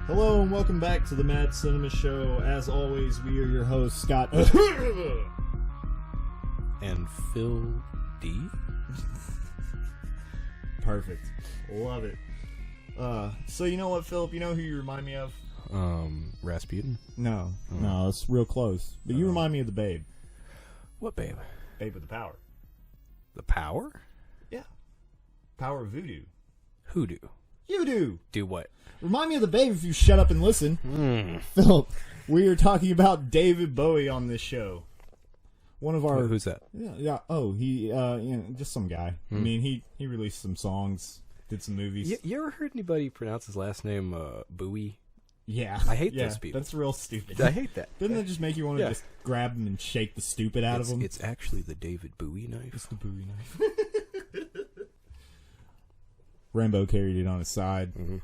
Hello and welcome back to the Mad Cinema Show. As always, we are your hosts, Scott and Phil D. Perfect. Love it. So you know what, Philip? You know who you remind me of? Rasputin? No, it's real close. But you remind me of the Babe. What Babe? Babe with the power. The power? Yeah. Power of voodoo. Hoodoo. You do. Do what? Remind me of the Babe if you shut up and listen. Philip, we are talking about David Bowie on this show. One of our... Who's that? Yeah. Oh, he, just some guy. I mean, he released some songs, did some movies. You ever heard anybody pronounce his last name Bowie? Yeah. I hate those people. That's real stupid. I hate that. Doesn't that just make you want to just grab them and shake the stupid out of them? It's actually the David Bowie knife. It's the Bowie knife. Rambo carried it on his side. Mm-hmm.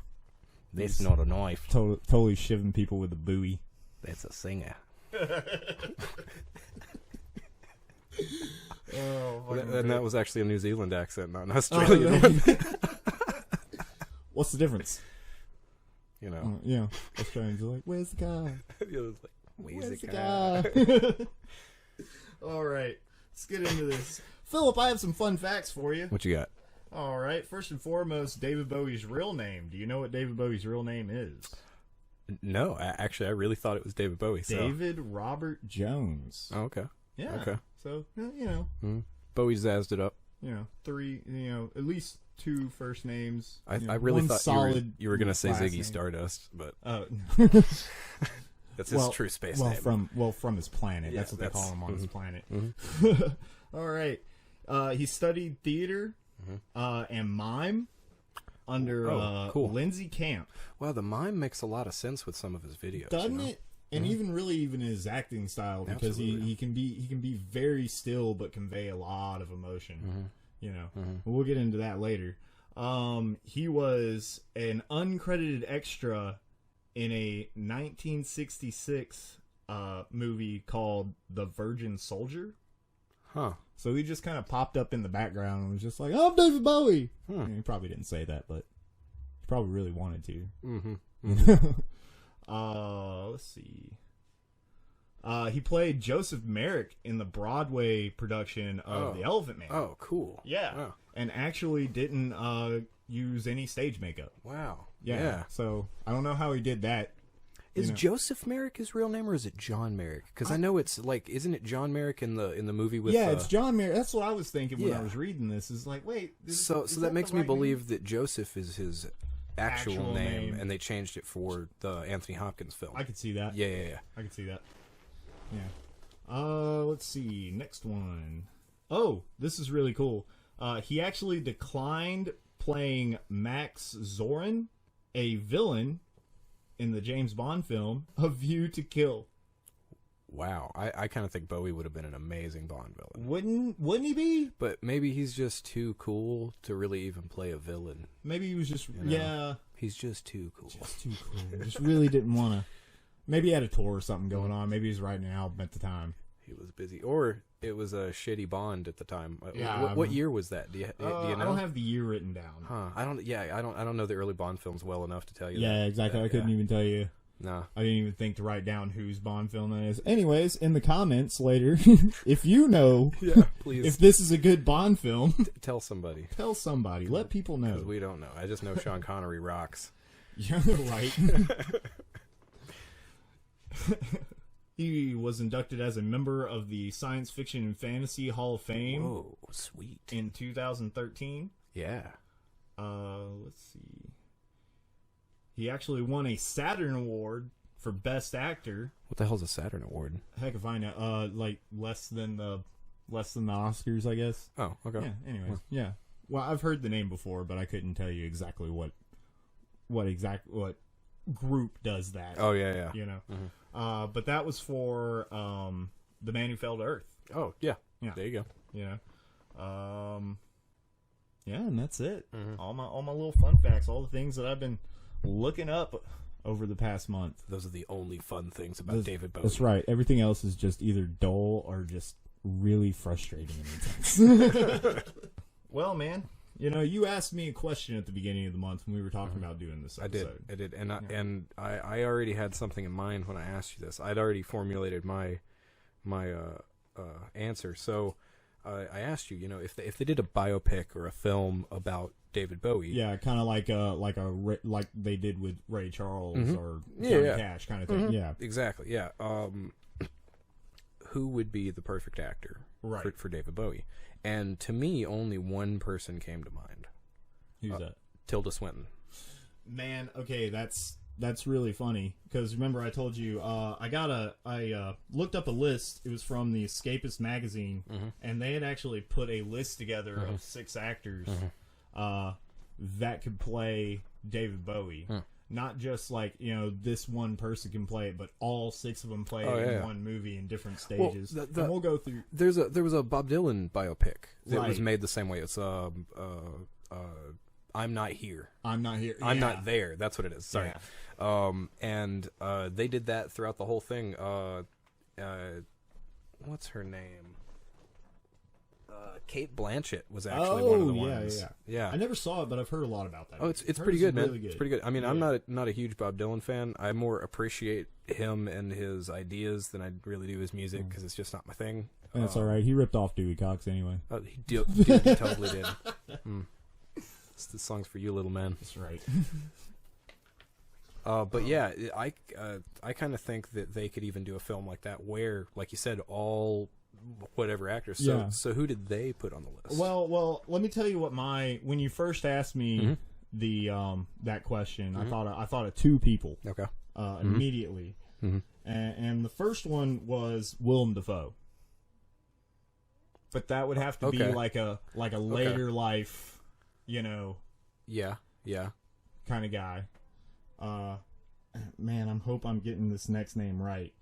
That's not a knife. Totally shivving people with a Bowie. That's a singer. And that was actually a New Zealand accent, not an Australian one. What's the difference? You know. Australians are like, where's the guy? Where's the guy? All right, let's get into this. Philip, I have some fun facts for you. What you got? All right, first and foremost, David Bowie's real name. Do you know what David Bowie's real name is? No, actually, I really thought it was David Bowie. So. David Robert Jones. Oh, okay. Yeah. Okay. So, you know. Bowie zazzed it up. You know, three, at least two first names. I really thought you were going to say Ziggy name. Stardust, but that's his well, true space well, name. From his planet. Yeah, that's what they call him on his planet. Mm-hmm. All right. He studied theater and mime under cool. Lindsay Camp. Wow, the mime makes a lot of sense with some of his videos. Doesn't it? And even his acting style, because he can be very still but convey a lot of emotion. We'll get into that later. He was an uncredited extra in a 1966 movie called The Virgin Soldier. Huh. So he just kind of popped up in the background and was just like, "I'm David Bowie." He probably didn't say that, but he probably really wanted to. Let's see. He played Joseph Merrick in the Broadway production of The Elephant Man. Oh, cool. Yeah. Wow. And actually didn't use any stage makeup. Wow. Yeah. So I don't know how he did that. Is Joseph Merrick his real name, or is it John Merrick? Because I know it's like, isn't it John Merrick in the movie with? Yeah, it's John Merrick. That's what I was thinking when I was reading this. Is like, wait. So that makes me believe that Joseph is his actual name, and they changed it for the Anthony Hopkins film. I could see that. Yeah. I could see that. Yeah. Let's see. Next one. Oh, this is really cool. He actually declined playing Max Zorin, a villain in the James Bond film A View to Kill. Wow, I kind of think Bowie would have been an amazing Bond villain. Wouldn't he be? But maybe he's just too cool to really even play a villain. Maybe he was just He's just too cool. Just too cool. Just really didn't want to. Maybe he had a tour or something going on. Maybe he was writing an album at the time. He was busy, or it was a shitty Bond at the time. Yeah, what year was that? Do you know? I don't have the year written down. Huh? I don't know the early Bond films well enough to tell you. Yeah, that. Exactly. I couldn't even tell you. No, I didn't even think to write down whose Bond film that is. Anyways, in the comments later, if you know, please, if this is a good Bond film, tell somebody. Tell somebody. Let people know. Because we don't know. I just know Sean Connery rocks. You're right. He was inducted as a member of the Science Fiction and Fantasy Hall of Fame. Whoa, sweet. In 2013. Yeah. Let's let's see. He actually won a Saturn Award for Best Actor. What the hell's a Saturn Award? Heck if I know. Like less than the Oscars, I guess. Oh, okay. Yeah. Anyways, yeah. Well, I've heard the name before, but I couldn't tell you exactly what group does that. Oh yeah. You know. But that was for The Man Who Fell to Earth. Oh yeah. There you go. You know. Yeah, and that's it. All my little fun facts, all the things that I've been looking up over the past month. Those are the only fun things about David Bowie. That's right. Everything else is just either dull or just really frustrating and intense. Well, man, you know, you asked me a question at the beginning of the month when we were talking about doing this episode. I did, and I already had something in mind when I asked you this. I'd already formulated my answer. So I asked you, you know, if they did a biopic or a film about David Bowie, yeah, kind of like they did with Ray Charles or Johnny Cash, kind of thing. Yeah, exactly. Yeah. Who would be the perfect actor for David Bowie? And to me, only one person came to mind. Who's that? Tilda Swinton. Man, okay, that's really funny because remember I told you I looked up a list. It was from the Escapist magazine, and they had actually put a list together of 6 actors that could play David Bowie. Not just like, you know, this one person can play it, but all 6 of them play it in one movie in different stages. Well, and we'll go through. There was a Bob Dylan biopic that was made the same way. It's I'm Not Here. I'm Not Here. I'm Not There. That's what it is. Sorry. Yeah. And they did that throughout the whole thing. What's her name? Kate Blanchett was actually one of the ones. Yeah. I never saw it, but I've heard a lot about that. Oh, it's pretty good, man. Really good. It's pretty good. I mean, I'm not a huge Bob Dylan fan. I more appreciate him and his ideas than I really do his music because it's just not my thing. That's all right. He ripped off Dewey Cox anyway. Oh, he totally did. The song's for you, little man. That's right. But yeah, I kind of think that they could even do a film like that where, like you said, all whatever actors. So who did they put on the list? Well, let me tell you what when you first asked me that question, I thought of 2 people. Okay. Immediately, and the first one was Willem Dafoe. But that would have to be like a later life, you know. Yeah. Kind of guy. Man, I hope I'm getting this next name right.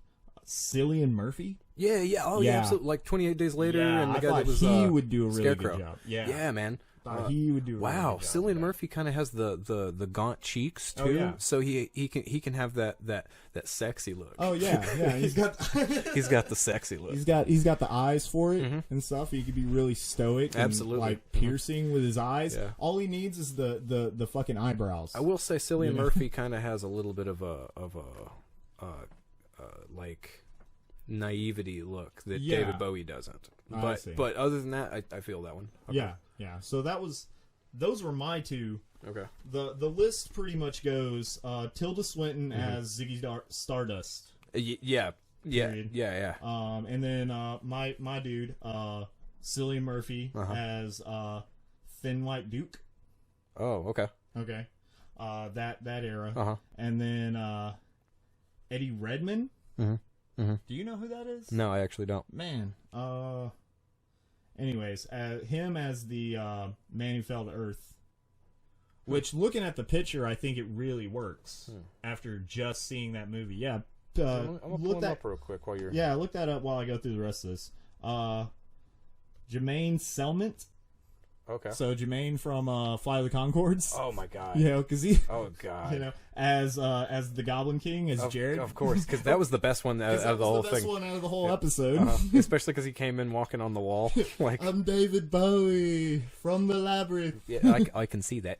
Cillian Murphy? Yeah. Oh, yeah, absolutely. Like 28 Days Later, and the guy that was he would do a really Scarecrow. good job. Yeah, man. He would do a wow. really good job. Cillian Murphy kind of has the gaunt cheeks too, so he can have that sexy look. Oh yeah. He's got the sexy look. He's got the eyes for it and stuff. He could be really stoic, absolutely, and like piercing with his eyes. Yeah. All he needs is the fucking eyebrows. I will say Cillian Murphy kind of has a little bit of a like naivety look that David Bowie doesn't. But other than that, I feel that one. Okay. Yeah. So those were my 2. Okay. The list pretty much goes Tilda Swinton as Ziggy Stardust. Yeah. And then my dude Cillian Murphy as Thin White Duke. Oh, okay. Okay. That era. And then Eddie Redmayne. Do you know who that is? No, I actually don't. Man. Anyways, him as the Man Who Fell to Earth. Which, looking at the picture, I think it really works. After just seeing that movie. Yeah. I'm going to pull him up real quick while you're... Yeah, look that up while I go through the rest of this. Jermaine Selmont. Okay. So Jermaine from Fly the Conchords. Oh my god. You know, because he. Oh god. You know, as the Goblin King, as Jared. Of course, because that was the best one out of the whole thing. Best one out of the whole episode. Especially because he came in walking on the wall. Like, I'm David Bowie from the Labyrinth. Yeah, I can see that.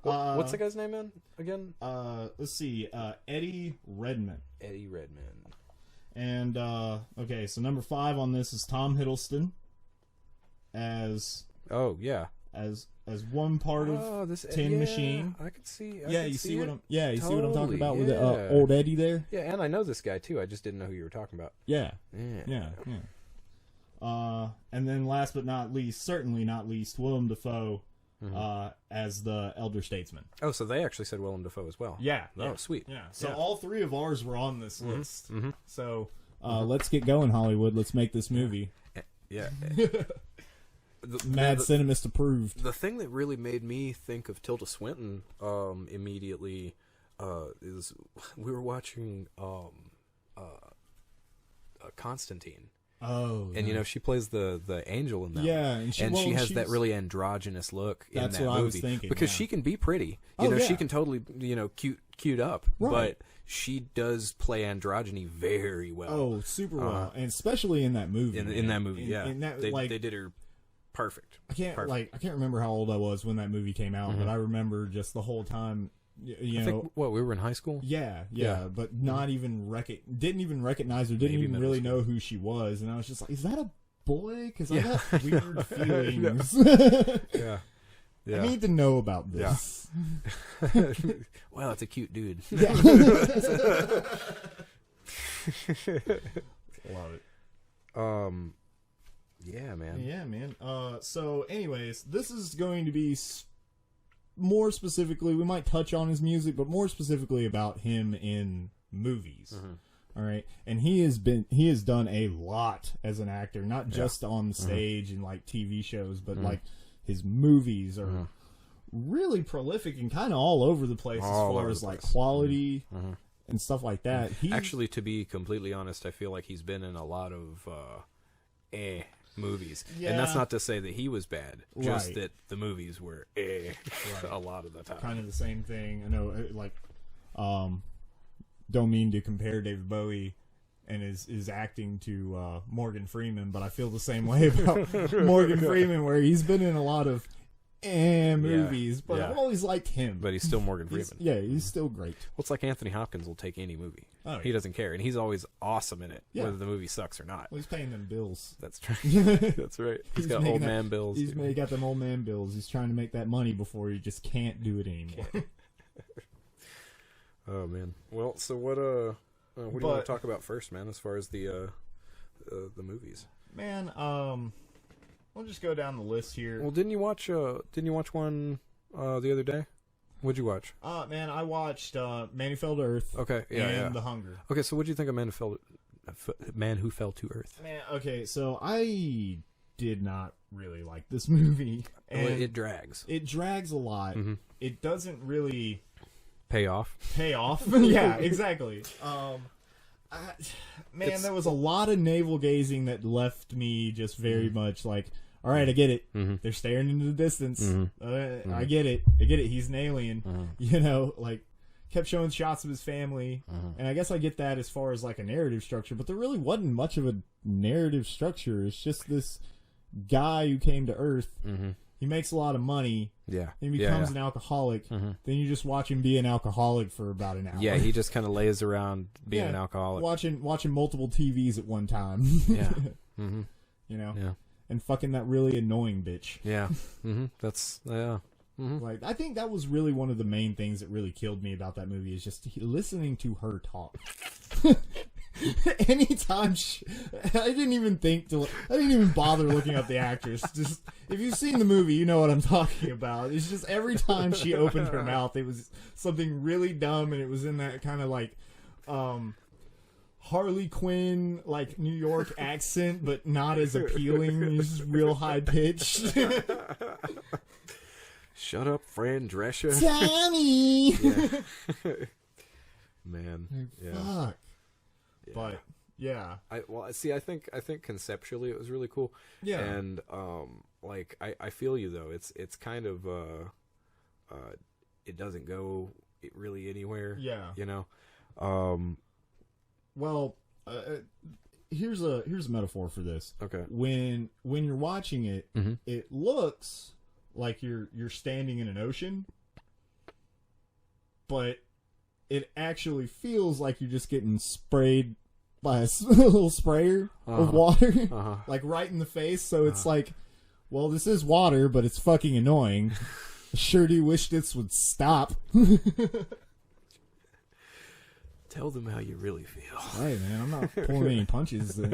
What's the guy's name again? Let's see. Eddie Redmayne. Eddie Redmayne. And okay, so number 5 on this is Tom Hiddleston. As one part of Tin Machine. I could see. You see what I'm talking about with old Eddie there. Yeah, and I know this guy too. I just didn't know who you were talking about. Yeah. And then last but not least, certainly not least, Willem Dafoe as the elder statesman. Oh, so they actually said Willem Dafoe as well. Yeah. Oh, sweet. Yeah. So all three of ours were on this list. Mm-hmm. So let's get going, Hollywood. Let's make this movie. Yeah. Mad Cinemist approved. The thing that really made me think of Tilda Swinton immediately is we were watching Constantine. Oh, and she plays the angel in that. Yeah, and she has that really androgynous look in that movie. That's what I was thinking. Because she can be pretty. She can totally cute up. Right. But she does play androgyny very well. Oh, super well, and especially in that movie. In that movie, they did her perfect. I can't remember how old I was when that movie came out, but I remember just the whole time. I think, we were in high school? Yeah, but not even didn't even recognize her, didn't even really know who she was, and I was just like, is that a boy? Because I got weird feelings. Yeah. I need to know about this. Yeah. Well, it's a cute dude. Yeah. Love it. Yeah, man. Yeah, man. So anyways, this is going to be more specifically, we might touch on his music, but more specifically about him in movies. All right, and he has done a lot as an actor, not just on the stage and like TV shows, but like his movies are really prolific and kind of all over the place as far as like quality and stuff like that. Actually, to be completely honest, I feel like he's been in a lot of movies, and that's not to say that he was bad, just that the movies were a lot of the time. Kind of the same thing. I know, like, don't mean to compare David Bowie and his acting to Morgan Freeman, but I feel the same way about Morgan Freeman, where he's been in a lot of movies, but I've always liked him. But he's still Morgan Freeman. He's still great. Well, it's like Anthony Hopkins will take any movie. Oh, he doesn't care, and he's always awesome in it, whether the movie sucks or not. Well, he's paying them bills. That's right. That's right. He's got old man bills. He's got them old man bills. He's trying to make that money before he just can't do it anymore. Oh man. Well, so what do you want to talk about first, man? As far as the movies, man. We'll just go down the list here. Well, didn't you watch one the other day? What'd you watch? Man, I watched Man Who Fell to Earth. Okay, and The Hunger. Okay, so what'd you think of Man Who Fell to Earth? Man, okay, so I did not really like this movie. And it drags. It drags a lot. It doesn't really pay off. Yeah, exactly. There was a lot of navel gazing that left me just very much like, all right, I get it. They're staring into the distance. I get it. He's an alien. Like, kept showing shots of his family. And I guess I get that as far as like a narrative structure, but there really wasn't much of a narrative structure. It's just this guy who came to Earth. He makes a lot of money. Yeah. He becomes an alcoholic. Then you just watch him be an alcoholic for about an hour. Yeah, he just kind of lays around being an alcoholic. Watching multiple TVs at one time. Yeah. Yeah. And fucking that really annoying bitch. Yeah. That's, Like, I think that was really one of the main things that really killed me about that movie is just listening to her talk. Anytime I didn't even bother looking up the actress. Just, if you've seen the movie, you know what I'm talking about. It's just every time she opened her mouth, it was something really dumb, and it was in that kind of like Harley Quinn, like New York accent, but not as appealing. It's just real high pitched. Shut up, Fran Drescher. Tommy. Man, yeah. Fuck. Yeah. But yeah, I think conceptually it was really cool. Yeah, and like I feel you though. It's kind of it doesn't go really anywhere. Yeah, Well, here's a metaphor for this. Okay, when you're watching it, it looks like you're standing in an ocean, but it actually feels like you're just getting sprayed by a little sprayer of water, like right in the face. So it's like, well, this is water, but it's fucking annoying. Sure do wish this would stop. Tell them how you really feel. Hey, man, I'm not pulling any punches. I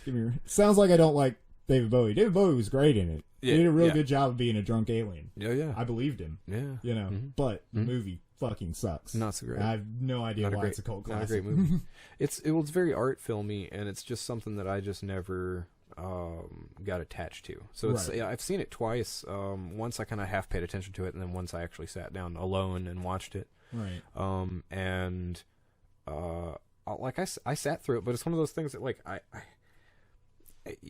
mean, sounds like I don't like David Bowie. David Bowie was great in it. Yeah, He did a real good job of being a drunk alien. Yeah. I believed him. Yeah. You know, but the movie fucking sucks. Not so great. I have no idea why it's a cult classic. Not a great movie. It was very art filmy, and it's just something that I just never got attached to. So it's I've seen it twice. Once I kind of half paid attention to it, and then once I actually sat down alone and watched it. Right. Like I sat through it, but it's one of those things that like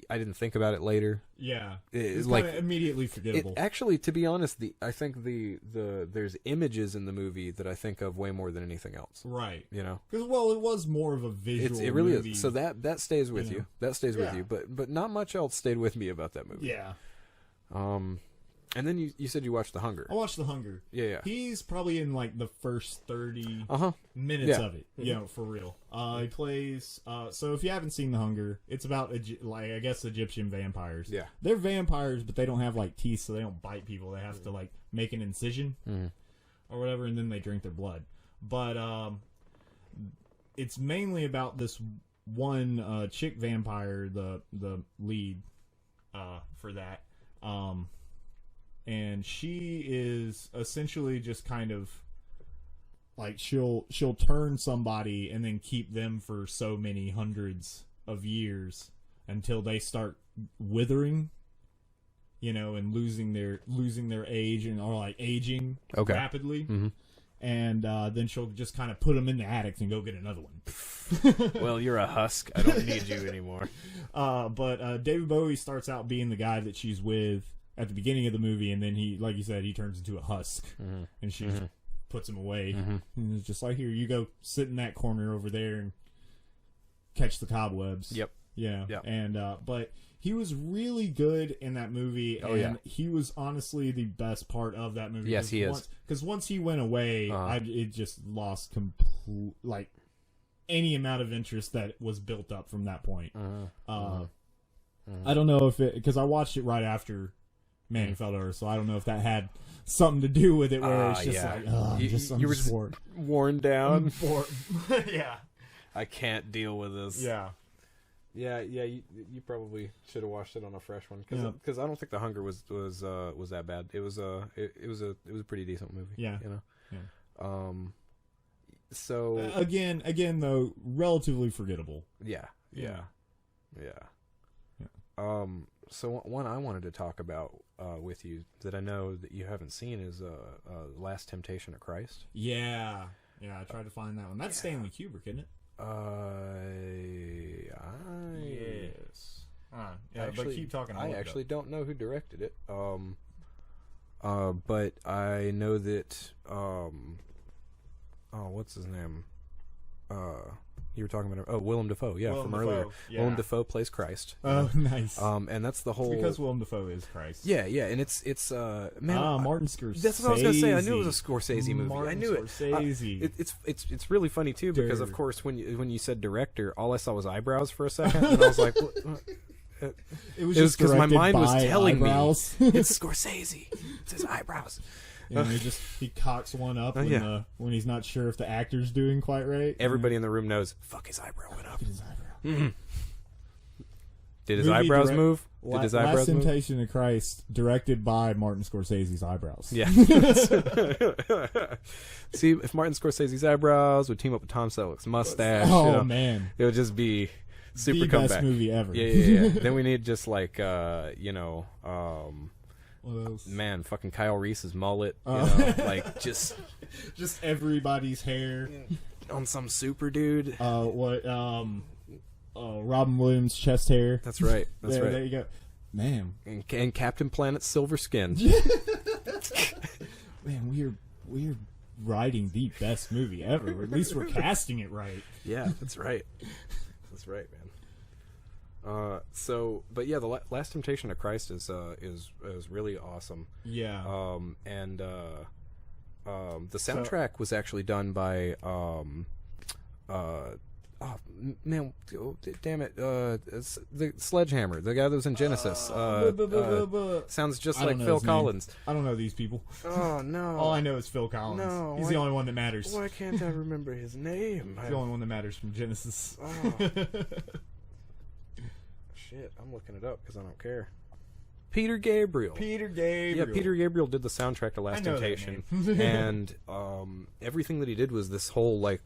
I didn't think about it later. Yeah, it's like immediately forgettable. Actually, to be honest, I think there's images in the movie that I think of way more than anything else. Right. You know, because it was more of a visual. It really movie, is. So that stays with you. That stays with you. But not much else stayed with me about that movie. Yeah. And then you said you watched The Hunger. I watched The Hunger. Yeah. He's probably in like the first 30 minutes of it. You know, for real. He plays. So if you haven't seen The Hunger, it's about like I guess Egyptian vampires. Yeah. They're vampires, but they don't have like teeth, so they don't bite people. They have to like make an incision or whatever, and then they drink their blood. But it's mainly about this one chick vampire, the lead for that. And she is essentially just kind of like she'll turn somebody and then keep them for so many hundreds of years until they start withering, you know, and losing their age or like aging rapidly. And then she'll just kind of put them in the attic and go get another one. Well, you're a husk. I don't need you anymore. But David Bowie starts out being the guy that she's with at the beginning of the movie, and then he, like you said, he turns into a husk, and she puts him away. And it's just like, here, you go sit in that corner over there and catch the cobwebs. Yep. Yeah. And but he was really good in that movie, and he was honestly the best part of that movie. Yes, he is. Because once he went away, it just lost like any amount of interest that was built up from that point. I don't know if because I watched it right after Man Who Fell to Earth, so I don't know if that had something to do with it, where it's just like, you were worn down. Yeah. I can't deal with this. Yeah. Yeah. You probably should have watched it on a fresh one because I don't think The Hunger was that bad. It was a pretty decent movie. Yeah. You know. Yeah. So again though, relatively forgettable. Yeah. So one I wanted to talk about with you that I know that you haven't seen is Last Temptation of Christ. Yeah. I tried to find that one. That's Stanley Kubrick, isn't it? Yes. But keep talking. I actually don't know who directed it. But I know that. What's his name? You were talking about Willem Dafoe, from earlier. Yeah. Willem Dafoe plays Christ. Oh, nice. And that's the whole. It's because Willem Dafoe is Christ. Yeah, and it's Martin Scorsese. That's what I was gonna say. I knew it was a Scorsese movie. Martin I knew Scorsese. It's really funny too because of course when you said director, all I saw was eyebrows for a second, and I was like, what? It was just because my mind was telling eyebrows. me it's Scorsese. It's his eyebrows. And he cocks one up when he's not sure if the actor's doing quite right. Everybody in the room knows. Fuck, his eyebrow went up. His eyebrow. Did his eyebrows move? Last Temptation of Christ, directed by Martin Scorsese's eyebrows. Yeah. See, if Martin Scorsese's eyebrows would team up with Tom Selleck's mustache, man, it would just be super the comeback. Best movie ever. Yeah. Then we need just like man, fucking Kyle Reese's mullet, like just everybody's hair on some super dude. Robin Williams' chest hair. That's right. There you go, man. And Captain Planet's silver skin. Man, we're writing the best movie ever. Or at least we're casting it right. Yeah, that's right. That's right, man. But yeah, the Last Temptation of Christ is really awesome. Yeah. The soundtrack was actually done by damn it, it's the Sledgehammer, the guy that was in Genesis. Sounds just like Phil Collins. I don't know these people. Oh no! All I know is Phil Collins. No, he's the only one that matters. Why can't I remember his name? He's the only one that matters from Genesis. Oh. shit, I'm looking it up because I don't care. Peter Gabriel. Peter Gabriel. Yeah, Peter Gabriel did the soundtrack to Last Temptation, and everything that he did was this whole like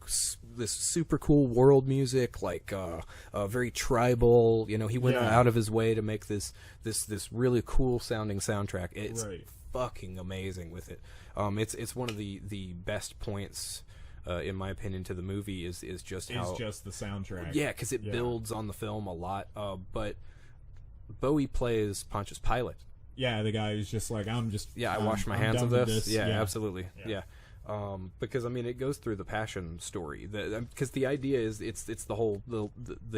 this super cool world music, like very tribal. You know, he went out of his way to make this really cool sounding soundtrack. It's fucking amazing with it. It's one of the best points. In my opinion, to the movie is just how... It's just the soundtrack. Yeah, because it builds on the film a lot. But Bowie plays Pontius Pilate. Yeah, the guy who's just like, I wash my hands of this. Yeah, absolutely. Yeah. Because, I mean, it goes through the Passion story. Because the idea is it's the whole, the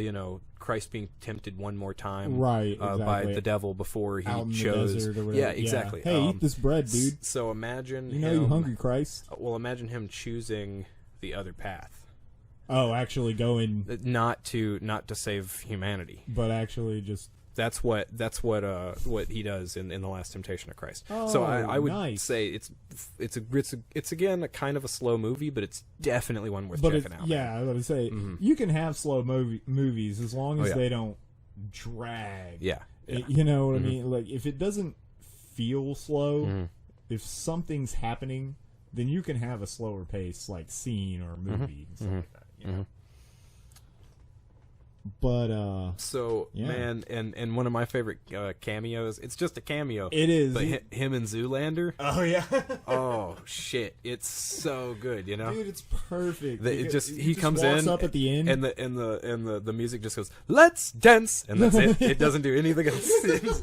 you know, Christ being tempted one more time by the devil before he chose... Yeah, exactly. Yeah. Hey, eat this bread, dude. So imagine You know you hungry, Christ. Well, imagine him choosing the other path. Oh, actually going... Not to save humanity. But actually just... That's what he does in the Last Temptation of Christ. Oh, so I would say it's again a kind of a slow movie, but it's definitely one worth checking out. Yeah, I was gonna say you can have slow movies as long as they don't drag. Yeah. You know what I mean? Like if it doesn't feel slow, if something's happening, then you can have a slower pace like scene or movie and stuff like that. You know? But man, and one of my favorite cameos, it's just a cameo. It is. But him and Zoolander. Oh yeah. Oh shit, it's so good, you know. Dude, it's perfect. He comes in up at the end and the music just goes, "Let's dance," and that's it. It doesn't do anything else.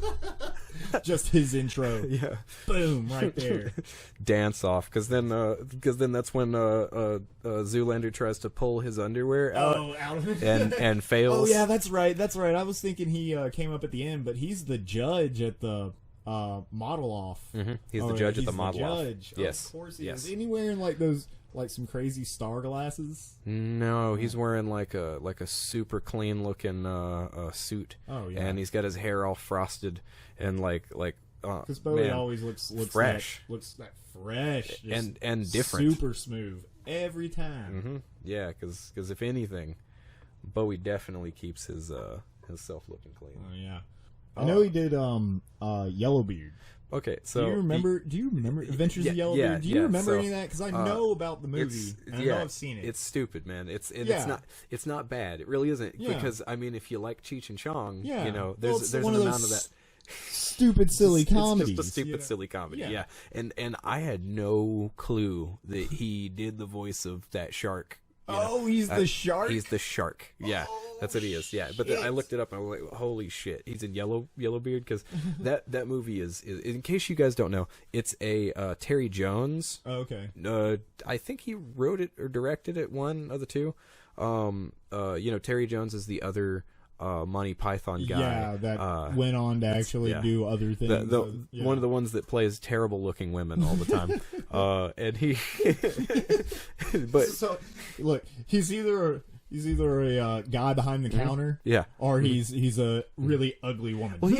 Just his intro. Yeah. Boom, right there. Dance off, because then that's when Zoolander tries to pull his underwear out, and fails. Oh yeah, that's right. I was thinking he came up at the end, but he's the judge at the model off. He's the judge at the model off. Yes, of course he is. Isn't he wearing like some crazy star glasses? No, he's wearing like a super clean looking suit. Oh yeah, and he's got his hair all frosted and like because Bowie always looks fresh, looks that fresh and different, super smooth every time. Yeah, because if anything, Bowie definitely keeps his self looking clean. Oh yeah, I know he did Yellowbeard. Okay, so do you remember Adventures of Yellowbeard? Yeah, do you remember any of that? Because I know about the movie. I know I've seen it. It's stupid, man. It's not bad. It really isn't. Yeah. Because I mean, if you like Cheech and Chong, yeah. you know, there's an amount of that stupid silly comedy. It's just a stupid silly comedy. Yeah. And I had no clue that he did the voice of that shark. He's the shark? He's the shark. Yeah, that's what he is. Yeah, but I looked it up and I was like, holy shit. He's in Yellowbeard, because that movie is, in case you guys don't know, it's a Terry Jones. Oh, okay. I think he wrote it or directed it, one of the two. You know, Terry Jones is the other Monty Python guy. Yeah, that went on to actually do other things. One of the ones that plays terrible looking women all the time. And he but so look, he's either a guy behind the counter, or he's a really ugly woman. Well,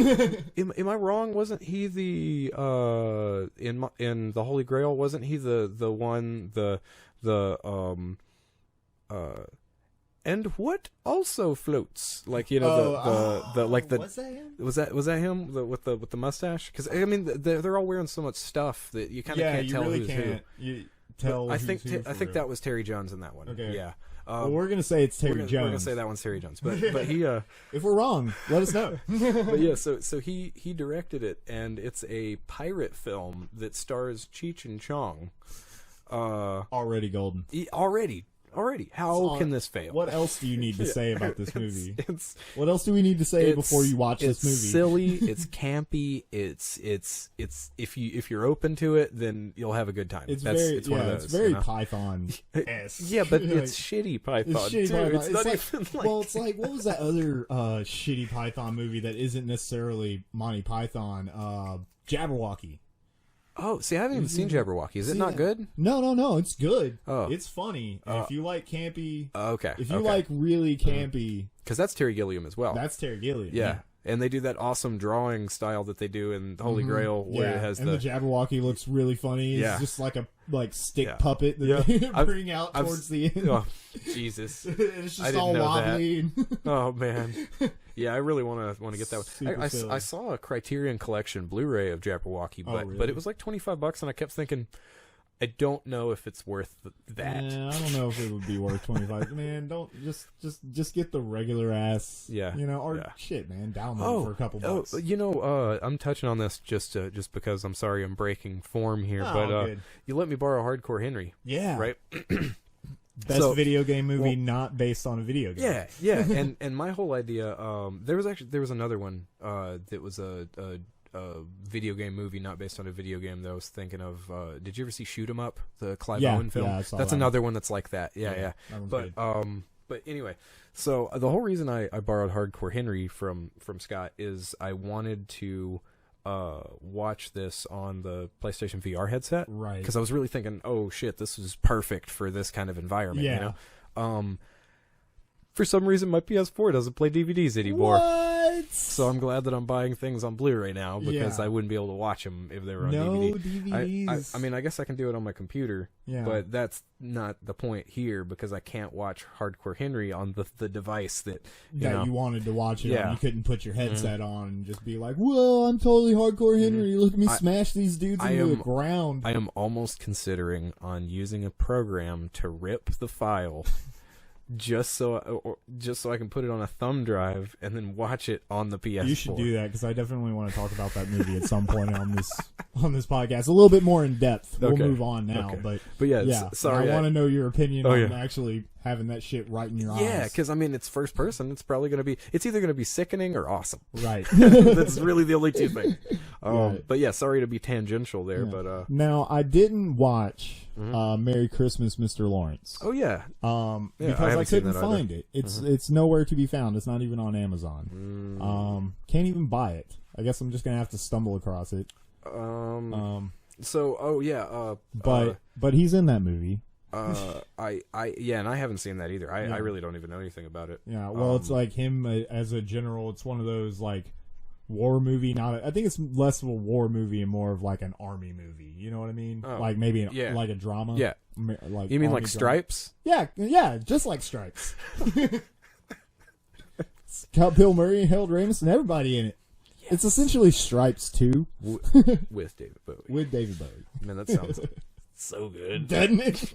am I wrong? Wasn't he the in the Holy Grail? Wasn't he the one and what also floats, like, you know, was that him? Was that him with the mustache? Because I mean, they're all wearing so much stuff that you kind of can't tell who's who. I think that was Terry Jones in that one. Okay. Yeah. Well, we're gonna say it's Terry Jones. We're gonna say that one's Terry Jones, but he. If we're wrong, let us know. But yeah, so he directed it, and it's a pirate film that stars Cheech and Chong. Already golden. Already, how can this fail? What else do you need to say about this movie? What else do we need to say before you watch this movie? It's silly. It's campy. It's if you're open to it, then you'll have a good time. It's one of those. It's very Python-esque. Yeah, but it's shitty Python. It's shitty Python. It's not even like... Well, it's like, what was that other shitty Python movie that isn't necessarily Monty Python? Jabberwocky. Oh, see, I haven't even seen Jabberwocky. Is it not good? No. It's good. Oh. It's funny. If you like campy... Okay. If you like really campy... Because that's Terry Gilliam as well. That's Terry Gilliam. Yeah. And they do that awesome drawing style that they do in Holy Grail, where it has the Jabberwocky looks really funny. It's just like a stick puppet that they bring out towards the end. Oh, Jesus, it's just all wobbly. Oh man, yeah, I really want to get that one. I saw a Criterion Collection Blu-ray of Jabberwocky, but it was like $25, and I kept thinking, I don't know if it's worth that. I don't know if it would be worth $25. Man, don't just get the regular ass. Yeah. Shit, man, download it for a couple bucks. I'm touching on this just because I'm sorry I'm breaking form here, but good. You let me borrow Hardcore Henry. Yeah. Right. Best video game movie not based on a video game. Yeah. and my whole idea, there was another one that was a video game movie not based on a video game that I was thinking of. Did you ever see Shoot 'Em Up, the Clive Owen film? Yeah, I saw that's that another one that's like that. Yeah. But good. But anyway, so the whole reason I borrowed Hardcore Henry from Scott is I wanted to watch this on the PlayStation VR headset, right? Because I was really thinking, oh shit, this is perfect for this kind of environment. Yeah. For some reason, my PS4 doesn't play DVDs anymore. What? So I'm glad that I'm buying things on Blu-ray now, because I wouldn't be able to watch them if they were on DVD. DVDs. I mean, I guess I can do it on my computer, yeah. But that's not the point here, because I can't watch Hardcore Henry on the device that you wanted to watch it on. You couldn't put your headset on and just be like, "Whoa, I'm totally Hardcore Henry. Look at me smash these dudes into the ground." I am almost considering on using a program to rip the file. Just so I can put it on a thumb drive and then watch it on the PS4. You should do that, because I definitely want to talk about that movie at some point on this podcast, a little bit more in depth. We'll move on now, but sorry, I want to know your opinion on actually having that shit right in your eyes. Yeah, because I mean, it's first person. It's probably going to be. It's either going to be sickening or awesome. Right. That's really the only two things. But yeah, sorry to be tangential there, but now I didn't watch Merry Christmas, Mr. Lawrence. Oh yeah. Because I couldn't find it. It's nowhere to be found. It's not even on Amazon. Can't even buy it. I guess I'm just gonna have to stumble across it. But he's in that movie. And I haven't seen that either. I really don't even know anything about it. Yeah, well, it's like him as a general. It's one of those like war movie. I think it's less of a war movie and more of like an army movie. You know what I mean? Like maybe like a drama. Yeah. Like you mean like Stripes? Yeah, just like Stripes. It's got Bill Murray, Harold Ramis, and everybody in it. Yes. It's essentially Stripes 2 with David Bowie. With David Bowie. Man, that sounds so good, doesn't it?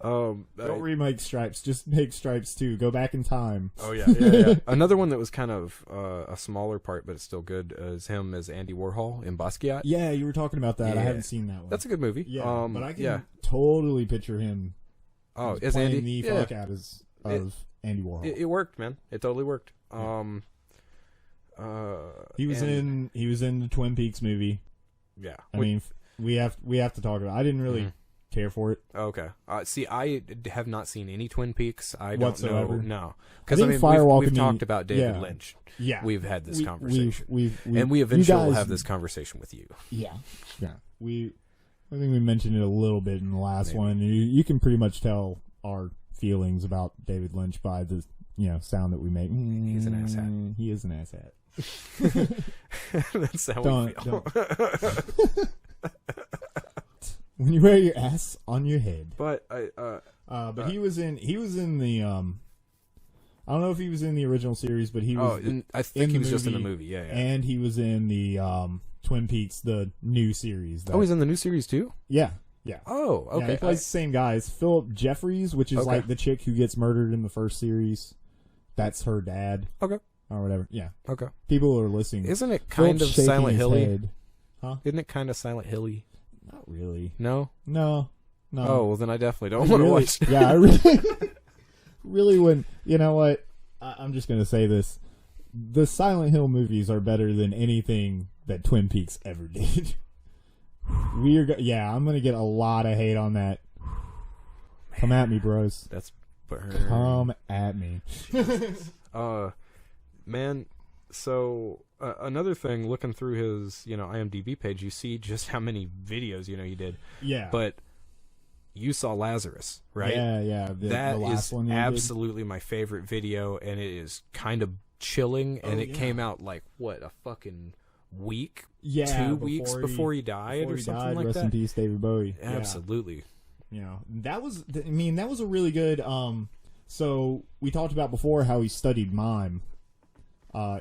Don't remake Stripes. Just make Stripes 2. Go back in time. Oh yeah. Another one that was kind of a smaller part, but it's still good, is him as Andy Warhol in Basquiat. Yeah, you were talking about that. Yeah. I haven't seen that one. That's a good movie. Yeah, but I can totally picture him. As Andy, the fuck out of Andy Warhol. It worked, man. It totally worked. He was in the Twin Peaks movie. Yeah, I mean, we have to talk about it. I didn't really care for it. Okay. See, I have not seen any Twin Peaks. I don't whatsoever. know. No, because I mean, we've talked about David Lynch. Yeah, we've had this conversation. We eventually will have this conversation with you. Yeah. I think we mentioned it a little bit in the last one. You can pretty much tell our feelings about David Lynch by the sound that we make. He's an asshat. He is an asshat. That's how we feel. When you wear your ass on your head. But he was in the I don't know if he was in the original series, but he was. I think he was just in the movie. Yeah. And he was in the Twin Peaks, the new series. He's in the new series too. Yeah. Oh, okay. Yeah, he plays the same guy. It's Philip Jeffries, which is like the chick who gets murdered in the first series. That's her dad. Okay. Or whatever. Yeah. Okay. People are listening. Isn't it kind of Silent Hilly? Huh? Isn't it kind of Silent Hilly? Not really. No. Oh, well, then I definitely don't want to watch. Yeah, I really wouldn't. You know what? I'm just going to say this. The Silent Hill movies are better than anything that Twin Peaks ever did. I'm going to get a lot of hate on that. Man. Come at me, bros. That's burn. Come at me. Man, so another thing, looking through his, IMDb page, you see just how many videos, he did. Yeah. But you saw Lazarus, right? Yeah. That is absolutely my favorite video, and it is kind of chilling, and it came out like what, a fucking week, 2 weeks before he died, or something like that. Rest in peace, David Bowie. Absolutely. You know, that was a really good. So we talked about before how he studied mime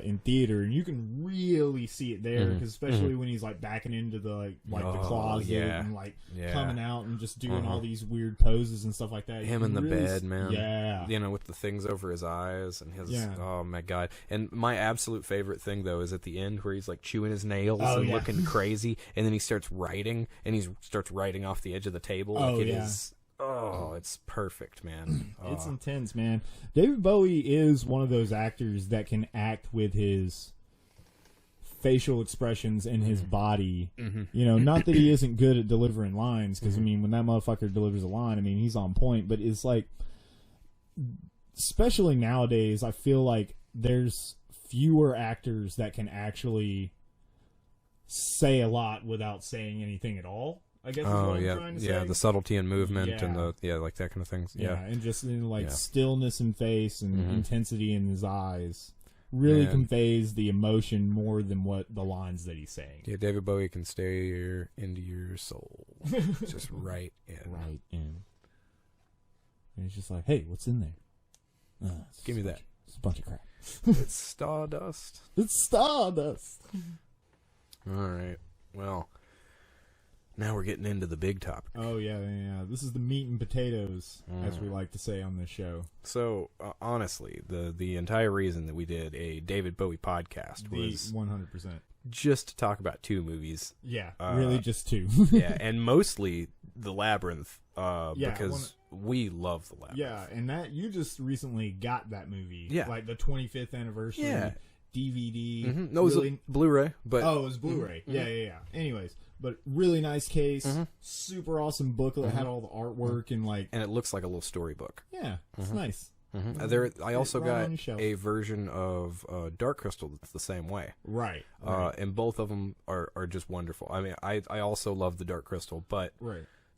in theater, and you can really see it there, because especially when he's like backing into the the closet and like coming out and just doing all these weird poses and stuff like that. Him in the bed, man. Yeah, you know, with the things over his eyes and his oh my god. And my absolute favorite thing though is at the end where he's like chewing his nails and looking crazy, and then he starts writing, and he starts writing off the edge of the table. It's perfect, man. It's intense, man. David Bowie is one of those actors that can act with his facial expressions and his body. You know, not that he isn't good at delivering lines, because, I mean, when that motherfucker delivers a line, I mean, he's on point. But it's like, especially nowadays, I feel like there's fewer actors that can actually say a lot without saying anything at all, I guess is what I'm trying to say. Yeah, the subtlety and movement and like that kind of things. Yeah, and just stillness in face and intensity in his eyes really conveys the emotion more than what the lines that he's saying. Yeah, David Bowie can stare into your soul. Just right in. Right in. And he's just like, hey, what's in there? Give me that. It's a bunch of crap. It's stardust. It's stardust. All right. Well, now we're getting into the big topic. Oh, yeah. This is the meat and potatoes, as we like to say on this show. So, honestly, the entire reason that we did a David Bowie podcast was 100%. Just to talk about 2 movies. Yeah, really just 2. Yeah, and mostly The Labyrinth, because we love The Labyrinth. Yeah, and that you just recently got that movie. Yeah. Like the 25th anniversary DVD. No, it was Blu-ray. But it was Blu-ray. Yeah. Anyways, but really nice case, super awesome booklet, had all the artwork and and it looks like a little storybook. Yeah, it's nice. I also got a version of Dark Crystal that's the same way. Right. And both of them are just wonderful. I mean, I also love the Dark Crystal, but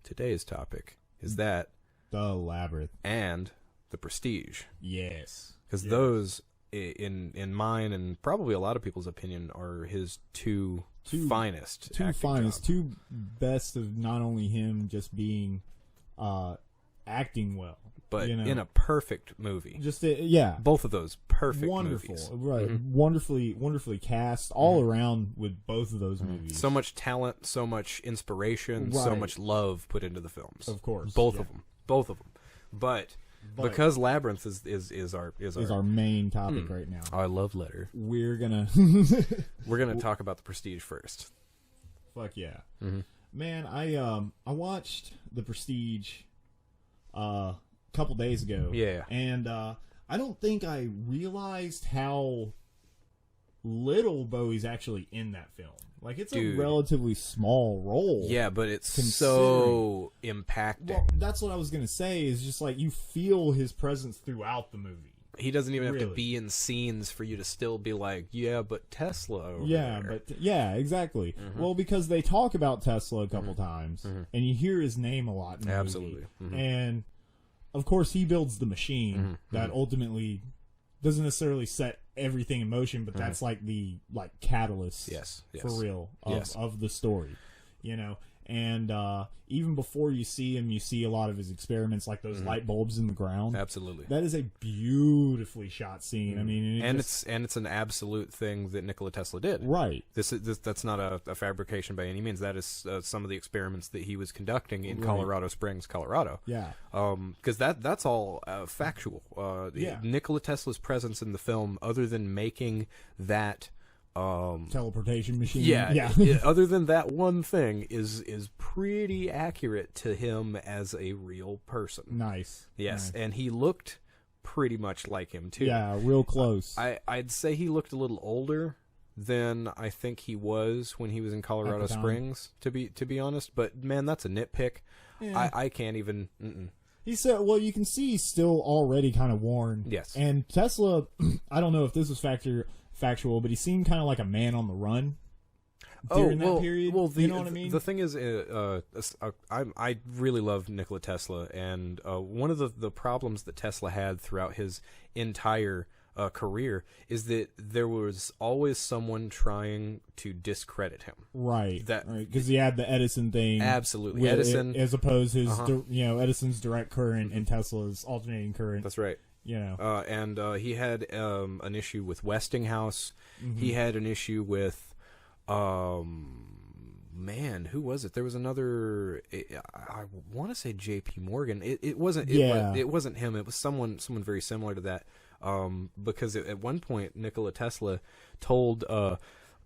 today's topic is that The Labyrinth and The Prestige. Yes. Because those, in mine and probably a lot of people's opinion, are his two finest. Two best of not only him just being acting well, but in a perfect movie. Just both of those perfect wonderful movies. Right. Wonderfully cast all around with both of those movies. So much talent, so much inspiration, so much love put into the films. Of course. Both of them. But because Labyrinth is our main topic right now. I love letter. We're gonna talk about The Prestige first. Fuck yeah. Man, I watched The Prestige a couple days ago. Yeah. And I don't think I realized how little Bowie's actually in that film. Like, it's a relatively small role. Yeah, but it's so impacting. Well, that's what I was going to say, is just like you feel his presence throughout the movie. He doesn't even have to be in scenes for you to still be like, yeah, but Tesla over there. Exactly. Well, because they talk about Tesla a couple times, and you hear his name a lot in the movie. And, of course, he builds the machine that ultimately doesn't necessarily set everything in motion, but that's like the catalyst for real of the story, you know. And even before you see him, you see a lot of his experiments, like those light bulbs in the ground. Absolutely, that is a beautifully shot scene. I mean, it's an absolute thing that Nikola Tesla did. Right. That's not a fabrication by any means. That is some of the experiments that he was conducting in Colorado Springs, Colorado. Yeah. Because that's all factual. Nikola Tesla's presence in the film, other than making that. Teleportation machine. Yeah. Other than that one thing, is pretty accurate to him as a real person. Nice. Yes, nice. And he looked pretty much like him too. Yeah, real close. I'd say he looked a little older than I think he was when he was in Colorado Springs. To be honest, but man, that's a nitpick. Yeah. I can't even. He said, well, you can see he's still already kind of worn. Yes. And Tesla, I don't know if this was factual, but he seemed kind of like a man on the run during that period. Well, you know what I mean? The thing is, I really love Nikola Tesla, and one of the problems that Tesla had throughout his entire career is that there was always someone trying to discredit him. Right. Because he had the Edison thing. Absolutely. Edison. As opposed to his, Edison's direct current and Tesla's alternating current. That's right. And he had an issue with Westinghouse. Mm-hmm. He had an issue with, who was it? There was another. I want to say J.P. Morgan. It wasn't. It wasn't him. It was someone very similar to that. Because at one point Nikola Tesla told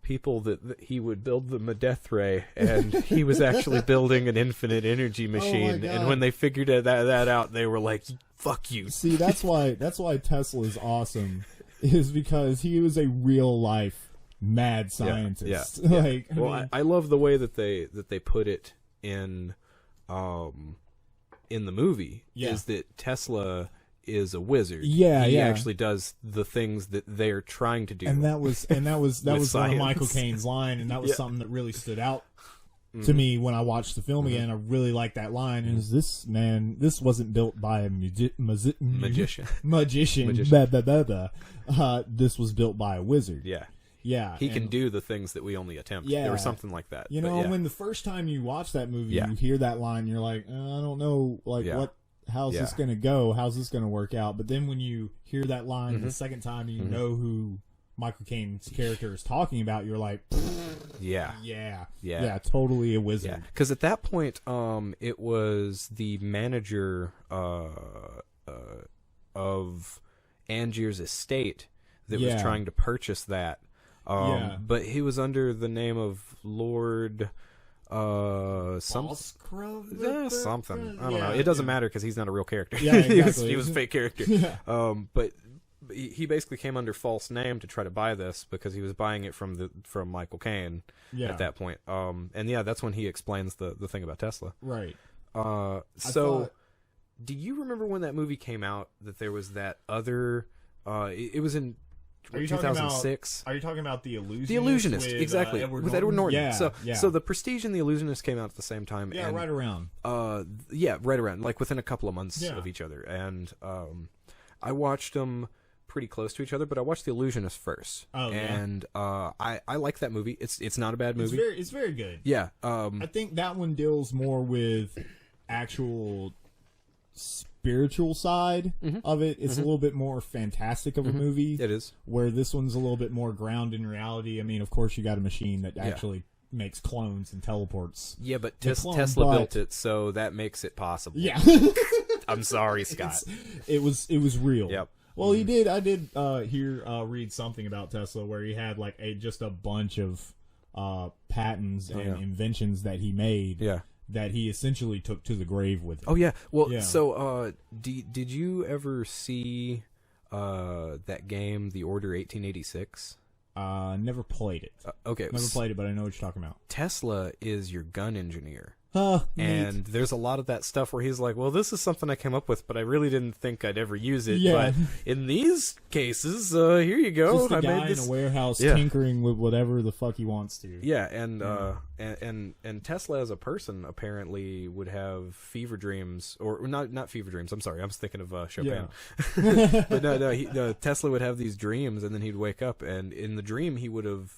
people that he would build them a death ray, and he was actually building an infinite energy machine. And when they figured that out, they were like, "Fuck you." See, that's why Tesla is awesome, is because he was a real life mad scientist. Yeah. I love the way that they put it in the movie. Yeah. Is that Tesla is a wizard. He actually does the things that they're trying to do. And that was one of Michael Caine's line, and that was something that really stood out to me when I watched the film again. I really liked that line. And this wasn't built by a magician. This was built by a wizard. Yeah. Yeah. He can do the things that we only attempt. Yeah. Or something like that. When the first time you watch that movie, you hear that line, you're like, I don't know, what. How's this going to go? How's this going to work out? But then when you hear that line the second time, you know who Michael Caine's character is talking about. You're like, yeah, totally a wizard. Because at that point, it was the manager of Angier's estate that was trying to purchase that. But he was under the name of Lord. Something. I don't know. It doesn't matter because he's not a real character. Yeah, exactly. he was a fake character. But he basically came under false name to try to buy this because he was buying it from Michael Caine at that point. And that's when he explains the thing about Tesla. Right. Do you remember when that movie came out? That there was that other. It was in. 2006. Are you talking about The Illusionist? The Illusionist, exactly. With Edward Norton. Yeah, So The Prestige and The Illusionist came out at the same time. Yeah, and, right around. Right around, like within a couple of months of each other. And I watched them pretty close to each other, but I watched The Illusionist first. Oh, and I like that movie. It's not a bad movie. It's very good. Yeah. I think that one deals more with actual spiritual side of it. It's a little bit more fantastic of a movie. It is. Where this one's a little bit more grounded in reality. I mean, of course, you got a machine that actually makes clones and teleports. Yeah, but Tesla built it, so that makes it possible. Yeah. I'm sorry, Scott. It was real. Yep. Well, I did read something about Tesla where he had like just a bunch of patents and inventions that he made. Yeah. That he essentially took to the grave with him. Oh yeah. Well, so did you ever see that game, The Order 1886? Never played it. Okay. Never played it, but I know what you're talking about. Tesla is your gun engineer. And there's a lot of that stuff where he's like, well, this is something I came up with, but I really didn't think I'd ever use it. Yeah. But in these cases, here you go. Just a guy in a warehouse tinkering with whatever the fuck he wants to. Yeah, and Tesla as a person apparently would have fever dreams, or not fever dreams. I'm sorry, I was thinking of Chopin. Yeah. But no, Tesla would have these dreams, and then he'd wake up, and in the dream he would have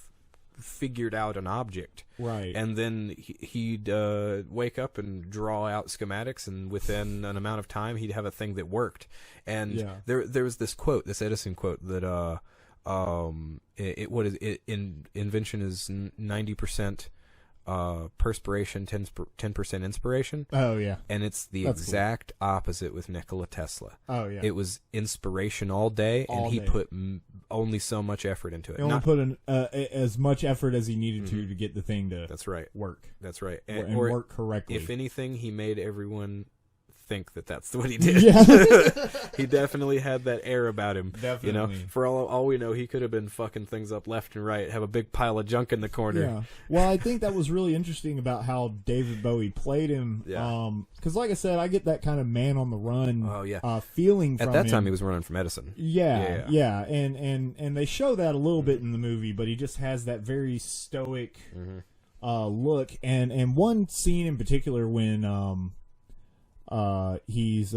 figured out an object, right? And then he'd wake up and draw out schematics, and within an amount of time he'd have a thing that worked. And there was this quote, this Edison quote, that invention is 90% perspiration, 10% inspiration. Oh yeah. And it's the exact opposite with Nikola Tesla. Oh yeah. It was inspiration all day, and he put only so much effort into it. He only put as much effort as he needed to get the thing to work. That's right. And work correctly. If anything, he made everyone think that that's what he did. Yeah. He definitely had that air about him. Definitely. You know, for all we know, he could have been fucking things up left and right, have a big pile of junk in the corner. Yeah. Well, I think that was really interesting about how David Bowie played him. Yeah. Because like I said, I get that kind of man on the run feeling from him. At that time, he was running from Edison. Yeah. And they show that a little bit in the movie, but he just has that very stoic look. And one scene in particular when he's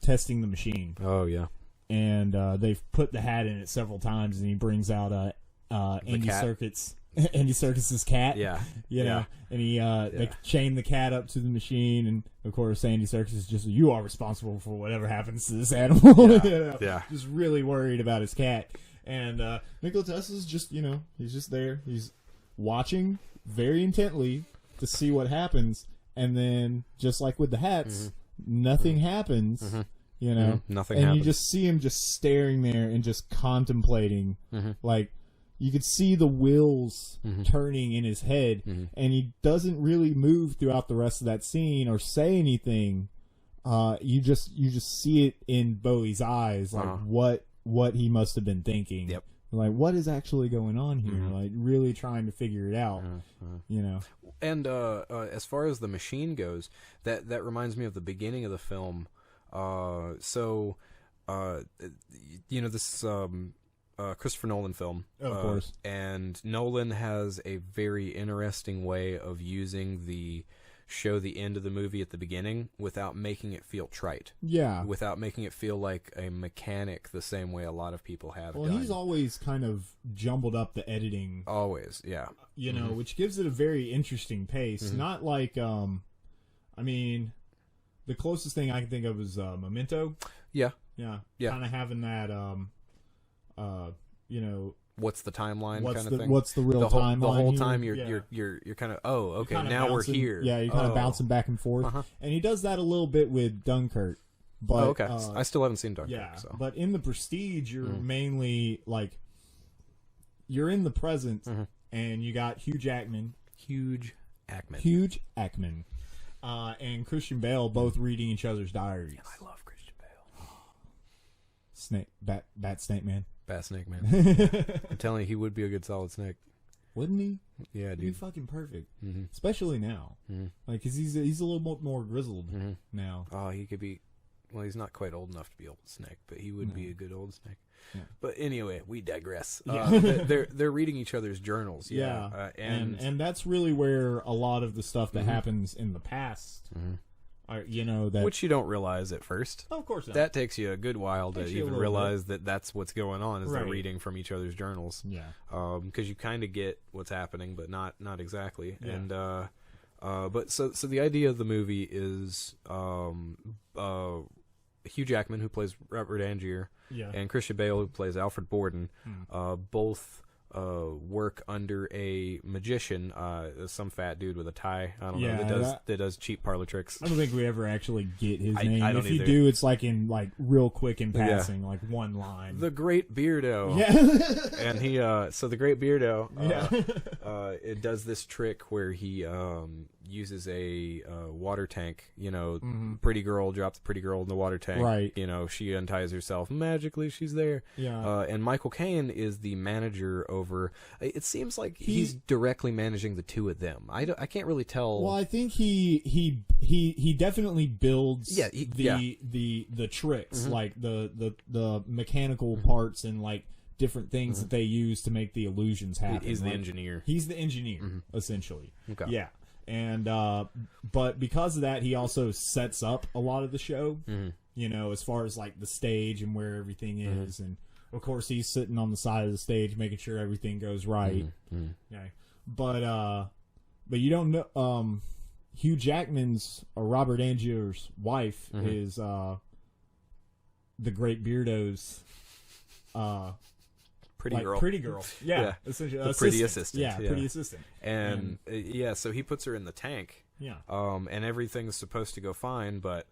testing the machine. Oh yeah. and they've put the hat in it several times, and he brings out Andy Serkis's cat. Yeah, you know, and they chain the cat up to the machine, and of course Andy Serkis is just, you are responsible for whatever happens to this animal. You know? Just really worried about his cat. And Nikola Tesla's just, you know, he's just there. He's watching very intently to see what happens, and then just like with the hats, nothing happens. You know, nothing and happens. You just see him just staring there and just contemplating, like. You could see the wheels turning in his head, and he doesn't really move throughout the rest of that scene or say anything. You just see it in Bowie's eyes, like what he must have been thinking. Yep. Like, what is actually going on here? Like, really trying to figure it out. You know. And as far as the machine goes, that reminds me of the beginning of the film. You know, this. Christopher Nolan film. Of course. And Nolan has a very interesting way of using the end of the movie at the beginning without making it feel trite. Yeah. Without making it feel like a mechanic the same way a lot of people have done. Well, he's always kind of jumbled up the editing. Always, yeah. You know, which gives it a very interesting pace. Not like, I mean, the closest thing I can think of is Memento. Yeah. Yeah. Kind of having that, you know, what's the timeline kind of thing? What's the real timeline? The whole time you're kind of, oh, okay, now we're here. Yeah, you're kind of bouncing back and forth, and he does that a little bit with Dunkirk. But, okay, I still haven't seen Dunkirk. Yeah, so. But in the Prestige, you're mainly like you're in the present, and you got Hugh Jackman, and Christian Bale both reading each other's diaries. Yeah, I love Christian Bale. Bat Snake Man. Bat Snake Man. I'm telling you, he would be a good solid snake. Wouldn't he? Yeah, dude. He'd be fucking perfect. Especially now. Like, cause he's a little bit more grizzled now. Oh, he could be. Well, he's not quite old enough to be old snake, but he would be a good old snake. Yeah. But anyway, we digress. They're reading each other's journals. Yeah. And that's really where a lot of the stuff that happens in the past. You know, that which you don't realize at first. Oh, of course not. That takes you a good while to even realize that that's what's going on, is they're reading from each other's journals. Yeah. Because you kind of get what's happening, but not exactly. Yeah. And but so the idea of the movie is Hugh Jackman, who plays Robert Angier, and Christian Bale, who plays Alfred Borden, both work under a magician, some fat dude with a tie. I don't know, that does cheap parlor tricks. I don't think we ever actually get his name. I don't if either. You do, it's like in real quick in passing, like one line. The Great Beardo. Yeah. And he so the Great Beardo it does this trick where he uses a water tank. You know, pretty girl drops the pretty girl in the water tank. Right. You know, she unties herself. Magically, she's there. Yeah. And Michael Caine is the manager over. It seems like he's directly managing the two of them. I can't really tell. Well, I think he definitely builds the tricks, like the mechanical parts and like different things that they use to make the illusions happen. He's the engineer. He's the engineer, essentially. Okay. Yeah. And but because of that, he also sets up a lot of the show. You know, as far as like the stage and where everything is, and of course he's sitting on the side of the stage making sure everything goes right. Okay. But you don't know. Hugh Jackman's or Robert Angier's wife is the Great Beardo's pretty girl. Yeah. Essentially, the pretty assistant. Yeah, pretty assistant. And so he puts her in the tank. Yeah. And everything's supposed to go fine, but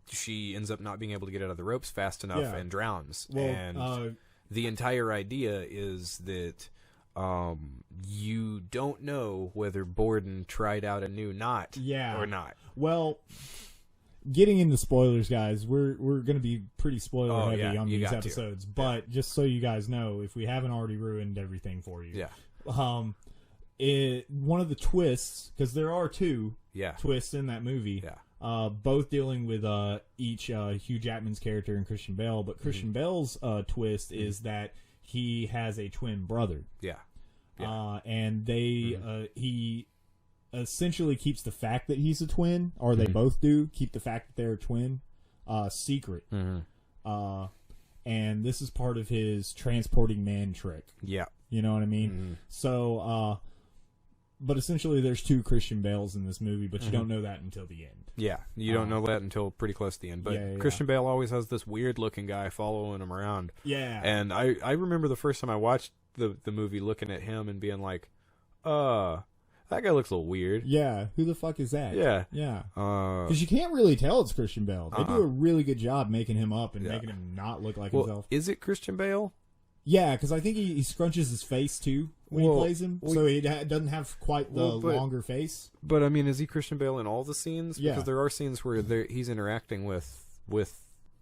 she ends up not being able to get out of the ropes fast enough and drowns. Well, and the entire idea is that you don't know whether Borden tried out a new knot or not. Well, getting into spoilers, guys, we're going to be pretty spoiler heavy on these episodes. But just so you guys know, if we haven't already ruined everything for you, one of the twists, because there are two twists in that movie, both dealing with each Hugh Jackman's character and Christian Bale. But Christian Bale's twist is that he has a twin brother. And he essentially keeps the fact that he's a twin, or they both do keep the fact that they're a twin, secret. and this is part of his transporting man trick. Yeah. You know what I mean? Mm-hmm. So, but essentially there's 2 Christian Bales in this movie, but you don't know that until the end. Yeah, you don't know that until pretty close to the end. But Christian Bale always has this weird-looking guy following him around. Yeah. And I remember the first time I watched the movie looking at him and being like, that guy looks a little weird. Yeah, who the fuck is that? Yeah. Yeah. Because you can't really tell it's Christian Bale. They do a really good job making him up and making him not look like himself. Is it Christian Bale? Yeah, because I think he scrunches his face, too, when he plays him. So he doesn't have quite the longer face. But, I mean, is he Christian Bale in all the scenes? Yeah. Because there are scenes where he's interacting with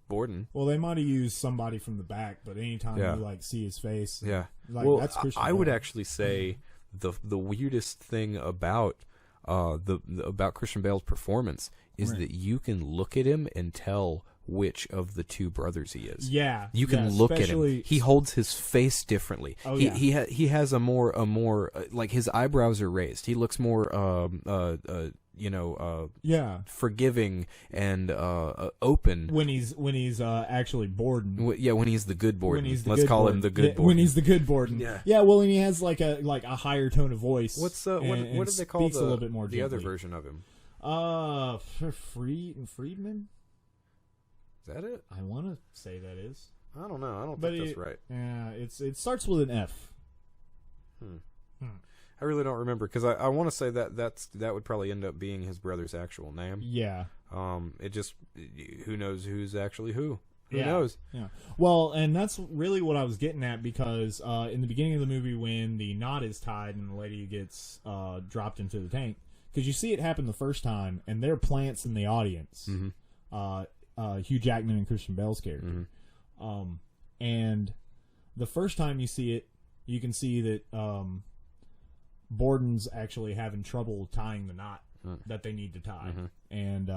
Borden. Well, they might have used somebody from the back, but anytime you, see his face... that's Christian Bale. I would actually say the weirdest thing about about Christian Bale's performance is that you can look at him and tell which of the 2 brothers he is. Yeah, you can look at him. He holds his face differently. Oh, he has a more like his eyebrows are raised. He looks more forgiving and open when he's actually Borden. When he's the good Borden. Let's call him the good Borden. When he's the good Borden. Yeah. Well, and he has like a higher tone of voice. What do they call a little bit more the other version of him? Friedman. Is that it? I want to say that is. I don't know. I don't think that's right. Yeah, it starts with an F. I really don't remember because I want to say that would probably end up being his brother's actual name. Yeah. It just who knows who's actually who. Who knows? Yeah. Well, and that's really what I was getting at because in the beginning of the movie when the knot is tied and the lady gets dropped into the tank, because you see it happen the first time and there are plants in the audience. Hugh Jackman and Christian Bale's character. And the first time you see it, you can see that Borden's actually having trouble tying the knot that they need to tie. And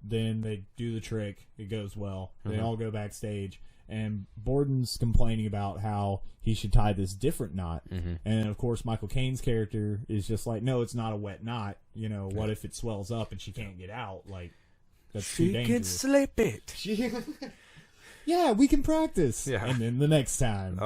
then they do the trick. It goes well. They all go backstage. And Borden's complaining about how he should tie this different knot. And, of course, Michael Caine's character is just like, no, it's not a wet knot. You know, what if it swells up and she can't get out? Like, that's too dangerous. She can slip it. Yeah, we can practice. Yeah. And then the next time.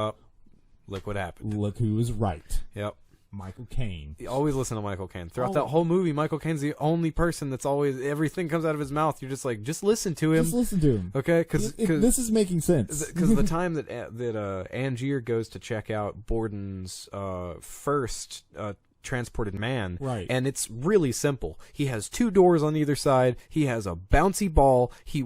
Look what happened. Look who was right. Yep. Michael Caine. You always listen to Michael Caine. Throughout that whole movie, Michael Caine's the only person that's always, everything comes out of his mouth. You're just like, just listen to him. Just listen to him. Okay? Because this is making sense. Because the time that Angier goes to check out Borden's first transported man, right? And it's really simple. He has 2 doors on either side. He has a bouncy ball. He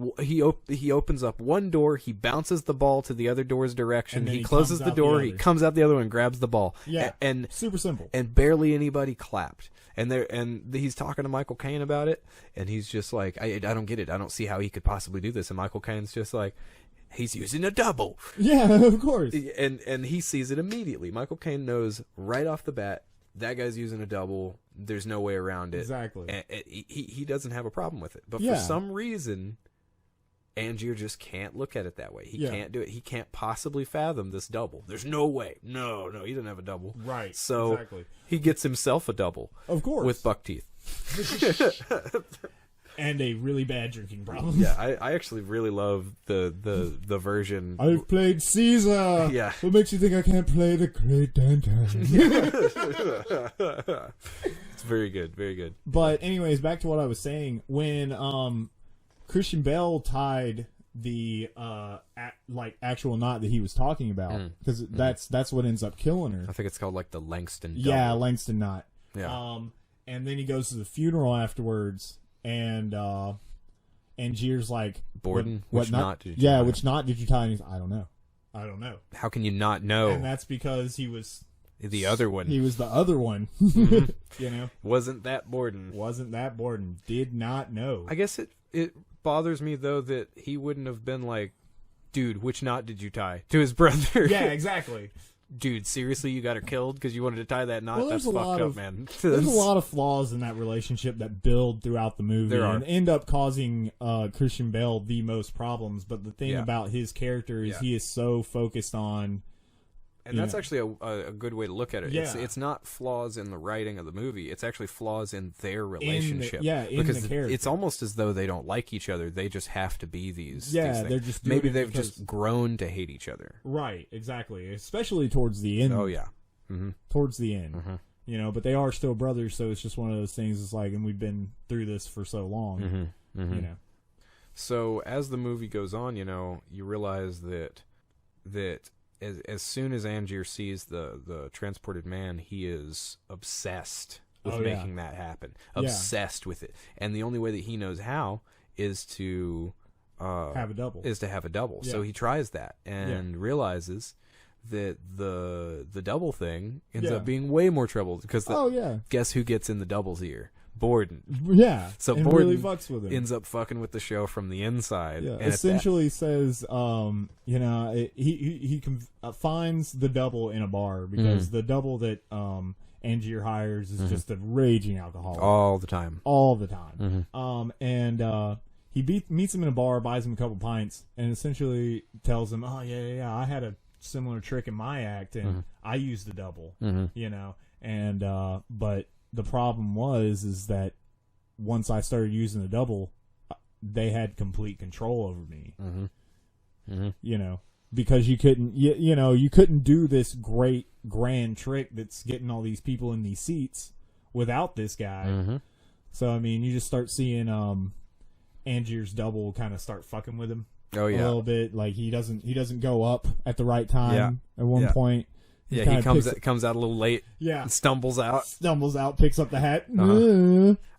opens up one door. He bounces the ball to the other door's direction. He closes the door. He comes out the other one and grabs the ball. Yeah, and super simple. And barely anybody clapped. And he's talking to Michael Caine about it, and he's just like, I don't get it. I don't see how he could possibly do this. And Michael Caine's just like, he's using a double. Yeah, of course. And he sees it immediately. Michael Caine knows right off the bat, that guy's using a double. There's no way around it. Exactly. And he doesn't have a problem with it. But for some reason, Angier just can't look at it that way. He can't do it. He can't possibly fathom this double. There's no way. No, he doesn't have a double. Right. So he gets himself a double. Of course. With buck teeth. And a really bad drinking problem. Yeah, I actually really love the version. I've played Caesar. Yeah. What makes you think I can't play the Great Danton? It's very good, very good. But anyways, back to what I was saying. When Christian Bale tied the actual knot that he was talking about, because that's what ends up killing her. I think it's called like the Langston double. Yeah, Langston knot. Yeah. And then he goes to the funeral afterwards. And Angier's like, Borden, which knot did you tie? Which knot did you tie? And he's, I don't know. How can you not know? And that's because he was the other one. He was the other one. You know? Wasn't that Borden. Did not know. I guess it bothers me, though, that he wouldn't have been like, dude, which knot did you tie? To his brother. Yeah, exactly. Dude, seriously, you got her killed because you wanted to tie that knot? That's fucked up, man. There's a lot of flaws in that relationship that build throughout the movie and end up causing Christian Bale the most problems. But the thing about his character is he is so focused on And that's actually a good way to look at it. Yeah. It's not flaws in the writing of the movie. It's actually flaws in their relationship. In because the character. it's almost as though they don't like each other. They just have to be these. Yeah, these things. they're just maybe they've just grown to hate each other. Right, exactly. Especially towards the end. Oh yeah, towards the end. But they are still brothers, so it's just one of those things. It's like, and we've been through this for so long. So as the movie goes on, you realize that as soon as Angier sees the transported man, he is obsessed with making that happen. Obsessed with it. And the only way that he knows how is to have a double. Yeah. So he tries that and realizes that the double thing ends up being way more trouble because guess who gets in the double's ear? Borden. Yeah. So and Borden really fucks with him. ends up fucking with the show from the inside. Yeah. And essentially says, he finds the double in a bar because the double that Angier hires is just a raging alcoholic all the time. He meets him in a bar, buys him a couple pints, and essentially tells him, "Oh yeah, I had a similar trick in my act, and I used the double, but." The problem is that once I started using the double, they had complete control over me. Because you couldn't, you couldn't do this great grand trick that's getting all these people in these seats without this guy. So I mean, you just start seeing Angier's double kind of start fucking with him. A little bit. Like he doesn't go up at the right time at one point. He comes out a little late. Yeah, and stumbles out, picks up the hat.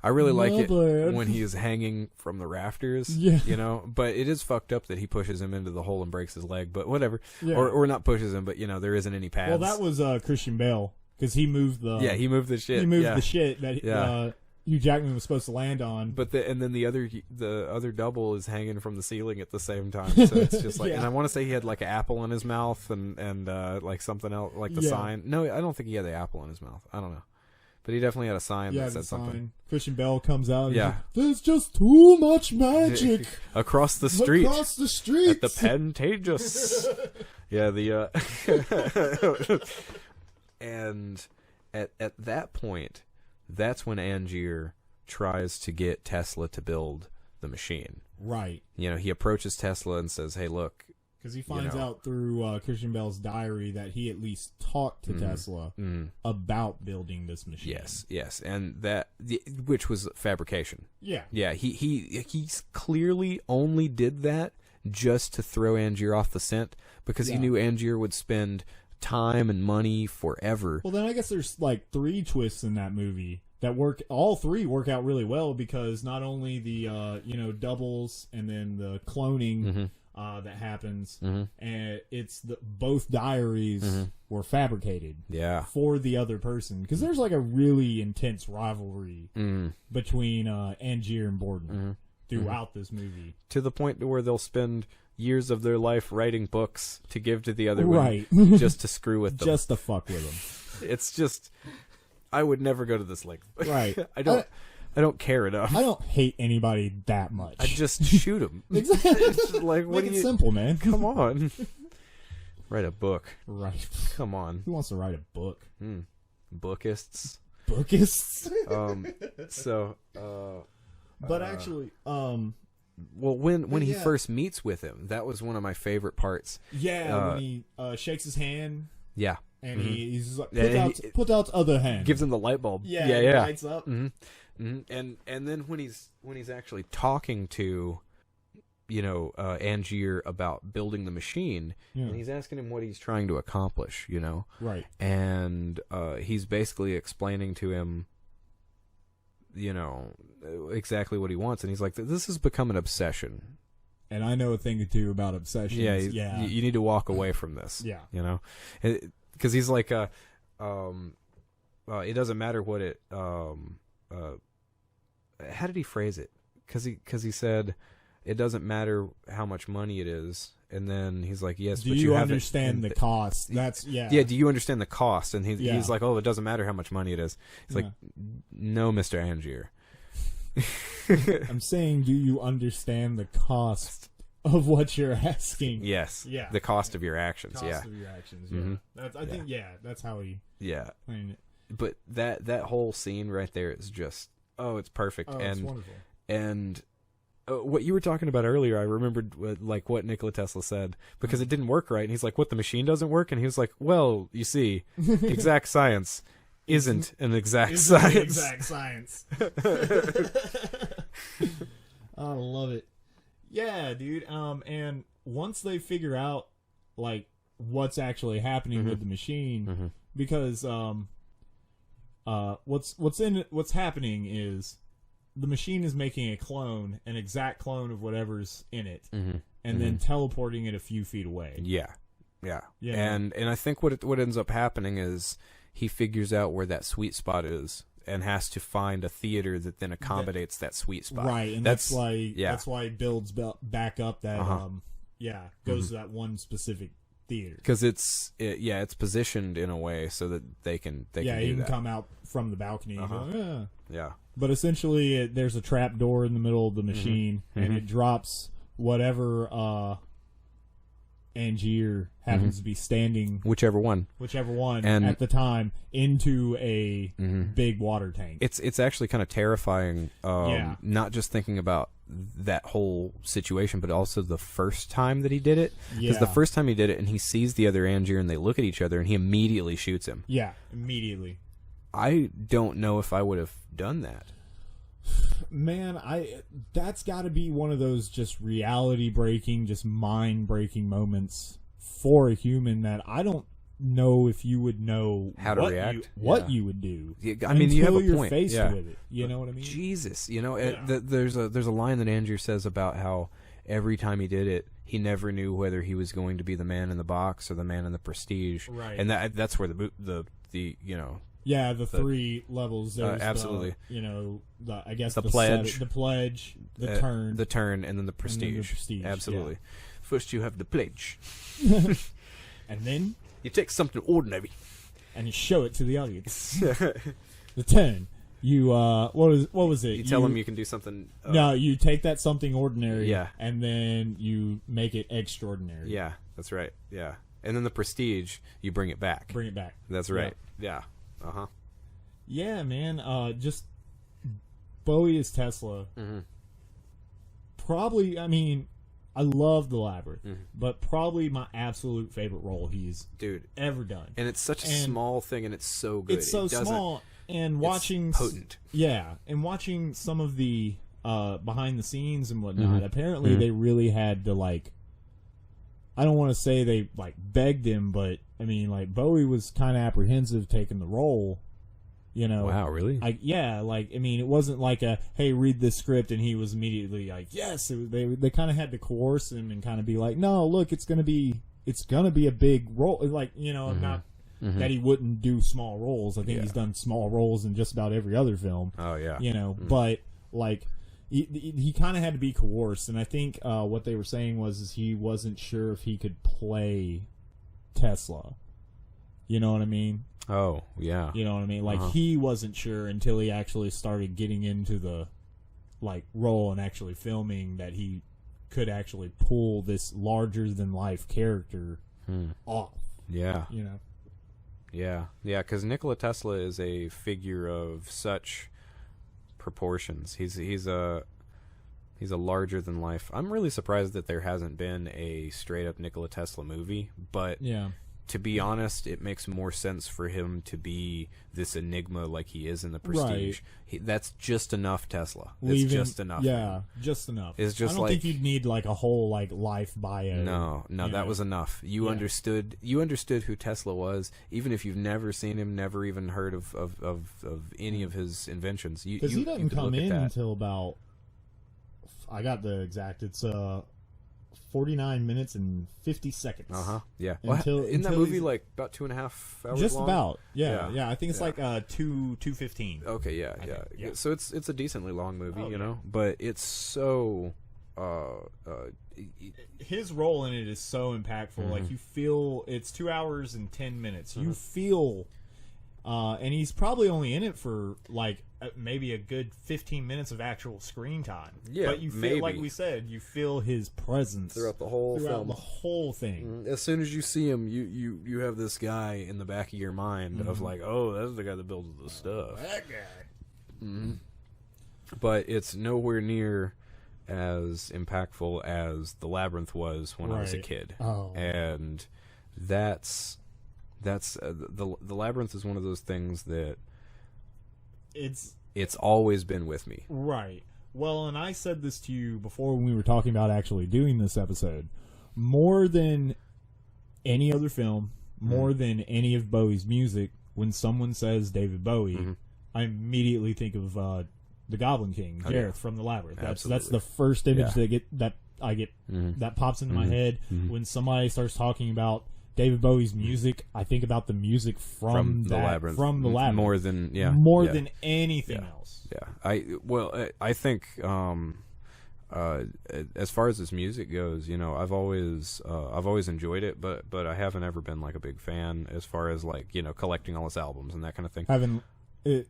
I really like it when he is hanging from the rafters. Yeah, but it is fucked up that he pushes him into the hole and breaks his leg. But whatever, or not pushes him, but there isn't any pads. Well, that was Christian Bale because he moved the the shit. He moved the shit that Hugh Jackman was supposed to land on. But then the other double is hanging from the ceiling at the same time. So it's just like, and I want to say he had like an apple in his mouth and like something else, like the sign. No, I don't think he had the apple in his mouth. I don't know. But he definitely had a sign that said something. Christian Bale comes out. And like, there's just too much magic across the street. Across the street at the Pantages. And at that point, that's when Angier tries to get Tesla to build the machine. Right. He approaches Tesla and says, "Hey, look." Because he finds out through Christian Bale's diary that he at least talked to Tesla about building this machine. Yes, and which was fabrication. Yeah. He clearly only did that just to throw Angier off the scent because he knew Angier would spend time and money forever. Well, then I guess there's like 3 twists in that movie that work. All 3 work out really well because not only the doubles and then the cloning that happens, and it's both diaries were fabricated for the other person because there's like a really intense rivalry between Angier and Borden throughout this movie, to the point where they'll spend years of their life writing books to give to the other one just to screw with them, just to fuck with them. It's just, I would never go to this length. Right. I don't care enough. I don't hate anybody that much. I just shoot them. Exactly. It's like, what Make it simple, man. Come on. Write a book. Right. Come on. Who wants to write a book? Bookists. But actually, well, when he first meets with him, that was one of my favorite parts. Yeah, when he shakes his hand. Yeah. And he's like, put out the other hand. Gives him the light bulb. Yeah. Lights up. And then when he's actually talking to, Angier about building the machine, and he's asking him what he's trying to accomplish, Right. And he's basically explaining to him, exactly what he wants, and he's like, this has become an obsession. And I know a thing or two about obsessions. Yeah. You need to walk away from this. Yeah. Because he's like, it doesn't matter what it. How did he phrase it? Because he said, it doesn't matter how much money it is, and then he's like, yes. Do you understand the cost? That's Yeah. Do you understand the cost? And he's like, oh, it doesn't matter how much money it is. He's like, no, Mr. Angier. I'm saying, do you understand the cost of what you're asking. Yes. Yeah. The cost of your actions. Cost of your actions. Yeah. Mm-hmm. I think that's how he. Yeah. Playing it. But that whole scene right there is just it's perfect. It's wonderful. And what you were talking about earlier, I remembered what Nikola Tesla said, because it didn't work right, and he's like, "What, the machine doesn't work?" And he was like, "Well, you see, exact science isn't an exact science." Exact science. I love it. Yeah, dude. And once they figure out like what's actually happening with the machine, because what's happening is the machine is making a clone, an exact clone of whatever's in it, and then teleporting it a few feet away. Yeah. And I think what ends up happening is he figures out where that sweet spot is and has to find a theater that then accommodates that sweet spot. Right, and that's why he builds back up that goes to that one specific theater, because it's positioned in a way so that they can do he can that. come out from the balcony and go, yeah. But essentially there's a trap door in the middle of the machine, and it drops whatever Angier happens to be standing, whichever one and at the time, into a big water tank. It's actually kind of terrifying, not just thinking about that whole situation, but also the first time that he did it. Because the first time he did it, and he sees the other Angier, and they look at each other, and he immediately shoots him. Yeah, immediately. I don't know if I would have done that. Man, that's got to be one of those just reality-breaking, just mind-breaking moments for a human that I don't know if you would know how to react, what you would do. I mean, you have a you're point. Faced with it. You know what I mean? Jesus, there's a line that Angier says about how every time he did it, he never knew whether he was going to be the man in the box or the man in the prestige. Right, and that's where the three levels. There's absolutely. I guess the pledge, the turn, and then the prestige. Absolutely. Yeah. First, you have the pledge, and then you take something ordinary and you show it to the audience. The turn. You what was it? You tell them you can do something. No, you take that something ordinary. Yeah. And then you make it extraordinary. Yeah, that's right. Yeah, and then the prestige, you bring it back. That's right. Yeah. Yeah, man. Just Bowie as Tesla. Probably, I mean, I love The Labyrinth, but probably my absolute favorite role he's ever done. And it's such a small thing, and it's so good. It's so small, and watching potent. Yeah, and watching some of the behind the scenes and whatnot. Apparently, they really had to I don't want to say they begged him, but I mean, Bowie was kind of apprehensive taking the role. Wow, really? I mean, it wasn't like a, hey, read this script, and he was immediately like, yes. They kind of had to coerce him and kind of be like, no, look, it's gonna be a big role. Not that he wouldn't do small roles. I think he's done small roles in just about every other film. Oh yeah. But he kind of had to be coerced, and I think what they were saying was he wasn't sure if he could play Tesla. You know what I mean? Oh, yeah. You know what I mean? He wasn't sure until he actually started getting into the role and actually filming that he could actually pull this larger-than-life character off. Yeah. Yeah, because Nikola Tesla is a figure of such proportions. He's a larger than life. I'm really surprised that there hasn't been a straight up Nikola Tesla movie, but to be honest, it makes more sense for him to be this enigma like he is in the Prestige. Right. That's just enough Tesla. It's just enough. Yeah, just enough. It's just I don't think you'd need a whole life bio. No, that was enough. You understood who Tesla was, even if you've never seen him, never even heard of any of his inventions. Because he doesn't come in until about, I got the exact, it's 49 minutes and 50 seconds. Yeah. Isn't that movie about 2.5 hours long? Just about. Yeah. I think it's 2:15. Okay, yeah. So it's a decently long movie, but it's so his role in it is so impactful. You feel it's 2 hours and 10 minutes. You feel and he's probably only in it for maybe a good 15 minutes of actual screen time. Yeah, but you feel, maybe. like we said, you feel his presence throughout the whole film. the whole thing. As soon as you see him, you have this guy in the back of your mind of like, oh, that's the guy that builds the stuff. That guy. Mm-hmm. But it's nowhere near as impactful as the Labyrinth was when I was a kid. Oh. And that's the Labyrinth is one of those things that it's always been with me. Right. Well, and I said this to you before when we were talking about actually doing this episode. More than any other film, more than any of Bowie's music, when someone says David Bowie, I immediately think of the Goblin King, Jareth from the Labyrinth. That's the first image that pops into my head when somebody starts talking about David Bowie's music. I think about the music from the Labyrinth. From the Labyrinth. More than than anything else. Yeah. I think as far as his music goes, I've always enjoyed it, but I haven't ever been like a big fan as far as like, collecting all his albums and that kind of thing. You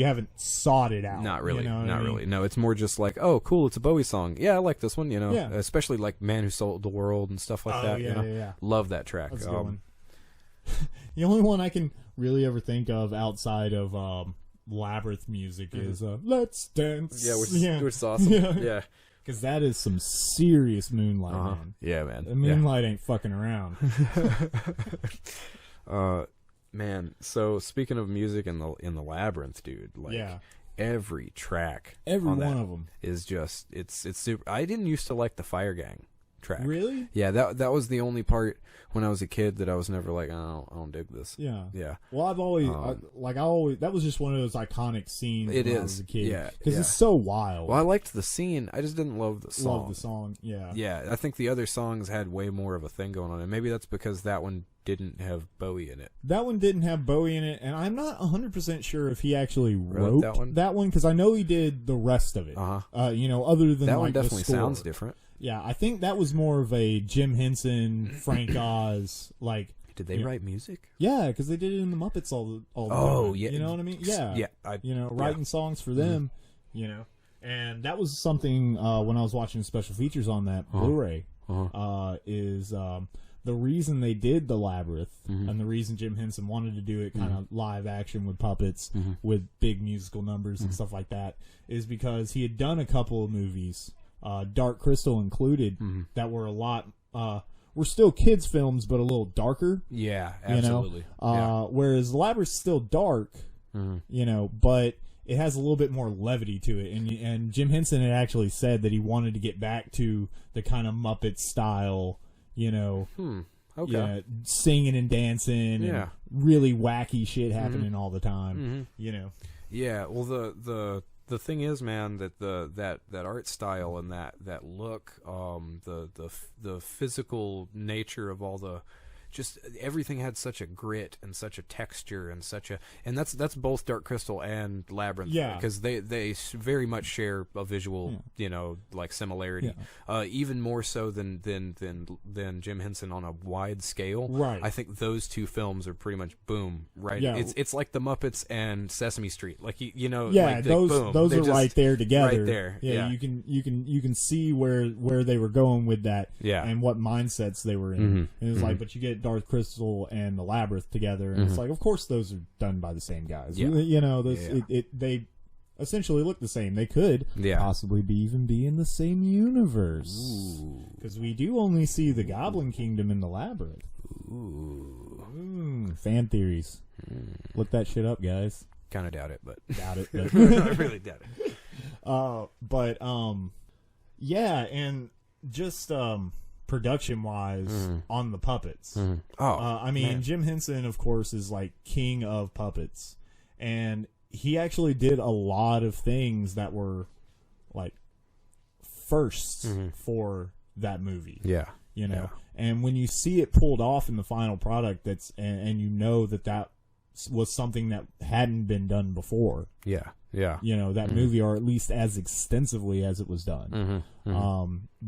haven't sought it out. Not really. Really. No, it's more just like, oh, cool, it's a Bowie song. Yeah, I like this one, especially like Man Who Sold the World and stuff like that. Yeah. Love that track. That's a good one. The only one I can really ever think of outside of Labyrinth music is Let's Dance. Yeah, which is awesome. Yeah. Because that is some serious Moonlight, man. Yeah, man. The Moonlight ain't fucking around. Man, so speaking of music in the Labyrinth, dude, every track, every one of them is just it's super. I didn't used to like the Fire Gang track. Really? Yeah, that was the only part when I was a kid that I was never like, I don't dig this. Yeah. Well, I've always that was just one of those iconic scenes when I was a kid. Yeah, because it's so wild. Well, I liked the scene. I just didn't love the song. Yeah. Yeah, I think the other songs had way more of a thing going on, and maybe that's because that one didn't have Bowie in it. That one didn't have Bowie in it, and I'm not 100% sure if he actually wrote that one because I know he did the rest of it. Other than that one like definitely the score. sounds different. Yeah, I think that was more of a Jim Henson, Frank Oz, like. Did they write music? Yeah, because they did it in the Muppets all the time. Oh, yeah. You know what I mean? Yeah. Yeah. Writing songs for them, And that was something when I was watching special features on that Blu-ray is the reason they did the Labyrinth and the reason Jim Henson wanted to do it kind of live action with puppets with big musical numbers and stuff like that is because he had done a couple of movies, Dark Crystal included, that were a lot were still kids films but a little darker. Yeah, absolutely. Whereas the Labyrinth's still dark, but it has a little bit more levity to it. And Jim Henson had actually said that he wanted to get back to the kind of Muppet style, singing and dancing and really wacky shit happening all the time, Yeah, well, the thing is, man, that that art style and that look, the physical nature of all the, just everything had such a grit and such a texture and that's both Dark Crystal and Labyrinth, because they very much share a visual like similarity, even more so than Jim Henson on a wide scale. Right. I think those two films are pretty much boom right. It's like the Muppets and Sesame Street, like those are right there together. Right there. Yeah. You can see where they were going with that. And what mindsets they were in. And it's like, but you get Dark Crystal and the Labyrinth together, and it's like, of course, those are done by the same guys. They essentially look the same. They could possibly be in the same universe, because we do only see the Goblin Kingdom in the Labyrinth. Fan theories. Look that shit up, guys. Kind of doubt it, but I really doubt it. And just production wise on the puppets. I mean, man. Jim Henson, of course, is like king of puppets, and he actually did a lot of things that were like firsts for that movie. And when you see it pulled off in the final product, that's and you know that was something that hadn't been done before. Yeah. That movie, or at least as extensively as it was done.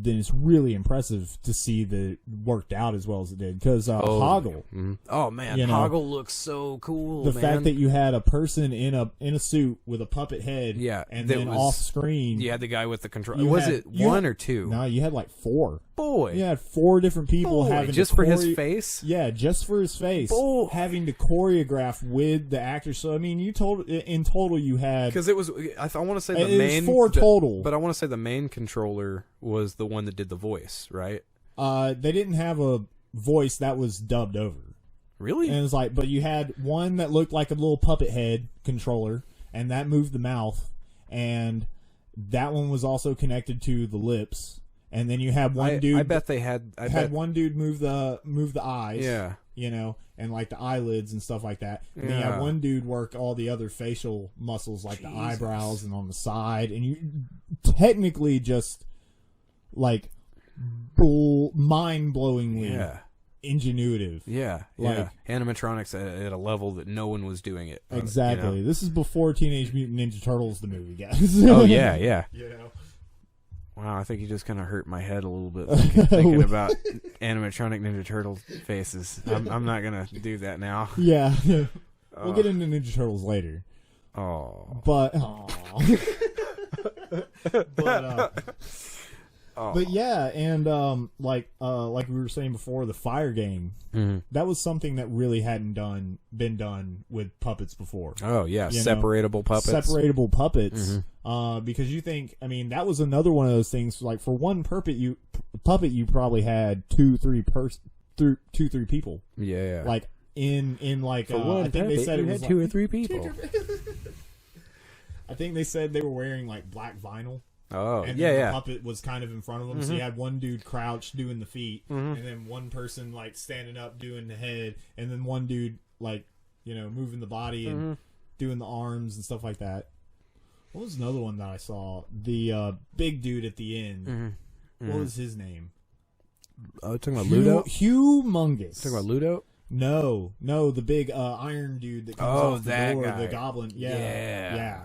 Then it's really impressive to see that it worked out as well as it did. Because Hoggle. Oh, man. Hoggle looks so cool, The fact that you had a person in a suit with a puppet head, and then off screen. You had the guy with the control. Was it one or two? No, you had like 4. Boy. You had 4 different people having just for his face? Yeah, just for his face. Boy. Having to choreograph with the actors. So, I mean, in total you had... Because it was... I want to say the main... It was 4 total. But I want to say the main controller was the one that did the voice, right? They didn't have a voice that was dubbed over. Really? And it was like... But you had one that looked like a little puppet head controller, and that moved the mouth, and that one was also connected to the lips. And then you had one dude. I bet they had. One dude move the eyes. Yeah. And like the eyelids and stuff like that. And then you had one dude work all the other facial muscles, like the eyebrows and on the side. And you technically just like mind-blowingly ingenuitive. Yeah. Animatronics at a level that no one was doing it. Exactly. This is before Teenage Mutant Ninja Turtles, the movie, guys. Oh yeah. Wow, I think you just kind of hurt my head a little bit thinking about animatronic Ninja Turtle faces. I'm not going to do that now. Yeah. We'll get into Ninja Turtles later. Oh. But yeah, and like we were saying before, the fire game, that was something that really hadn't been done with puppets before. Oh yeah, separatable puppets. Because you think, I mean, that was another one of those things. Like for one puppet, you probably had 2-3 people. Yeah. Like in like I think they said it was 2 or 3 people. I think they said they were wearing like black vinyl. Oh, and then the puppet was kind of in front of them, so you had one dude crouched doing the feet, and then one person like standing up doing the head, and then one dude like moving the body and doing the arms and stuff like that. What was another one that I saw? The big dude at the end. What was his name? Talking about Ludo? Humongous. Talking about Ludo? No, the big iron dude that comes off the door, the goblin. Yeah.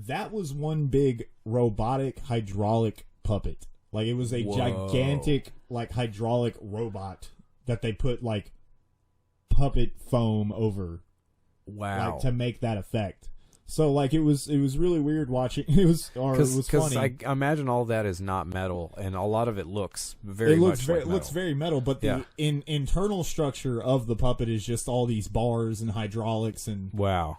That was one big robotic hydraulic puppet. Like it was a gigantic like hydraulic robot that they put like puppet foam over. Wow. Like to make that effect. So like it was really weird watching. It was funny. Because I imagine all that is not metal, and a lot of it looks very much like metal. It looks very metal, but the internal structure of the puppet is just all these bars and hydraulics and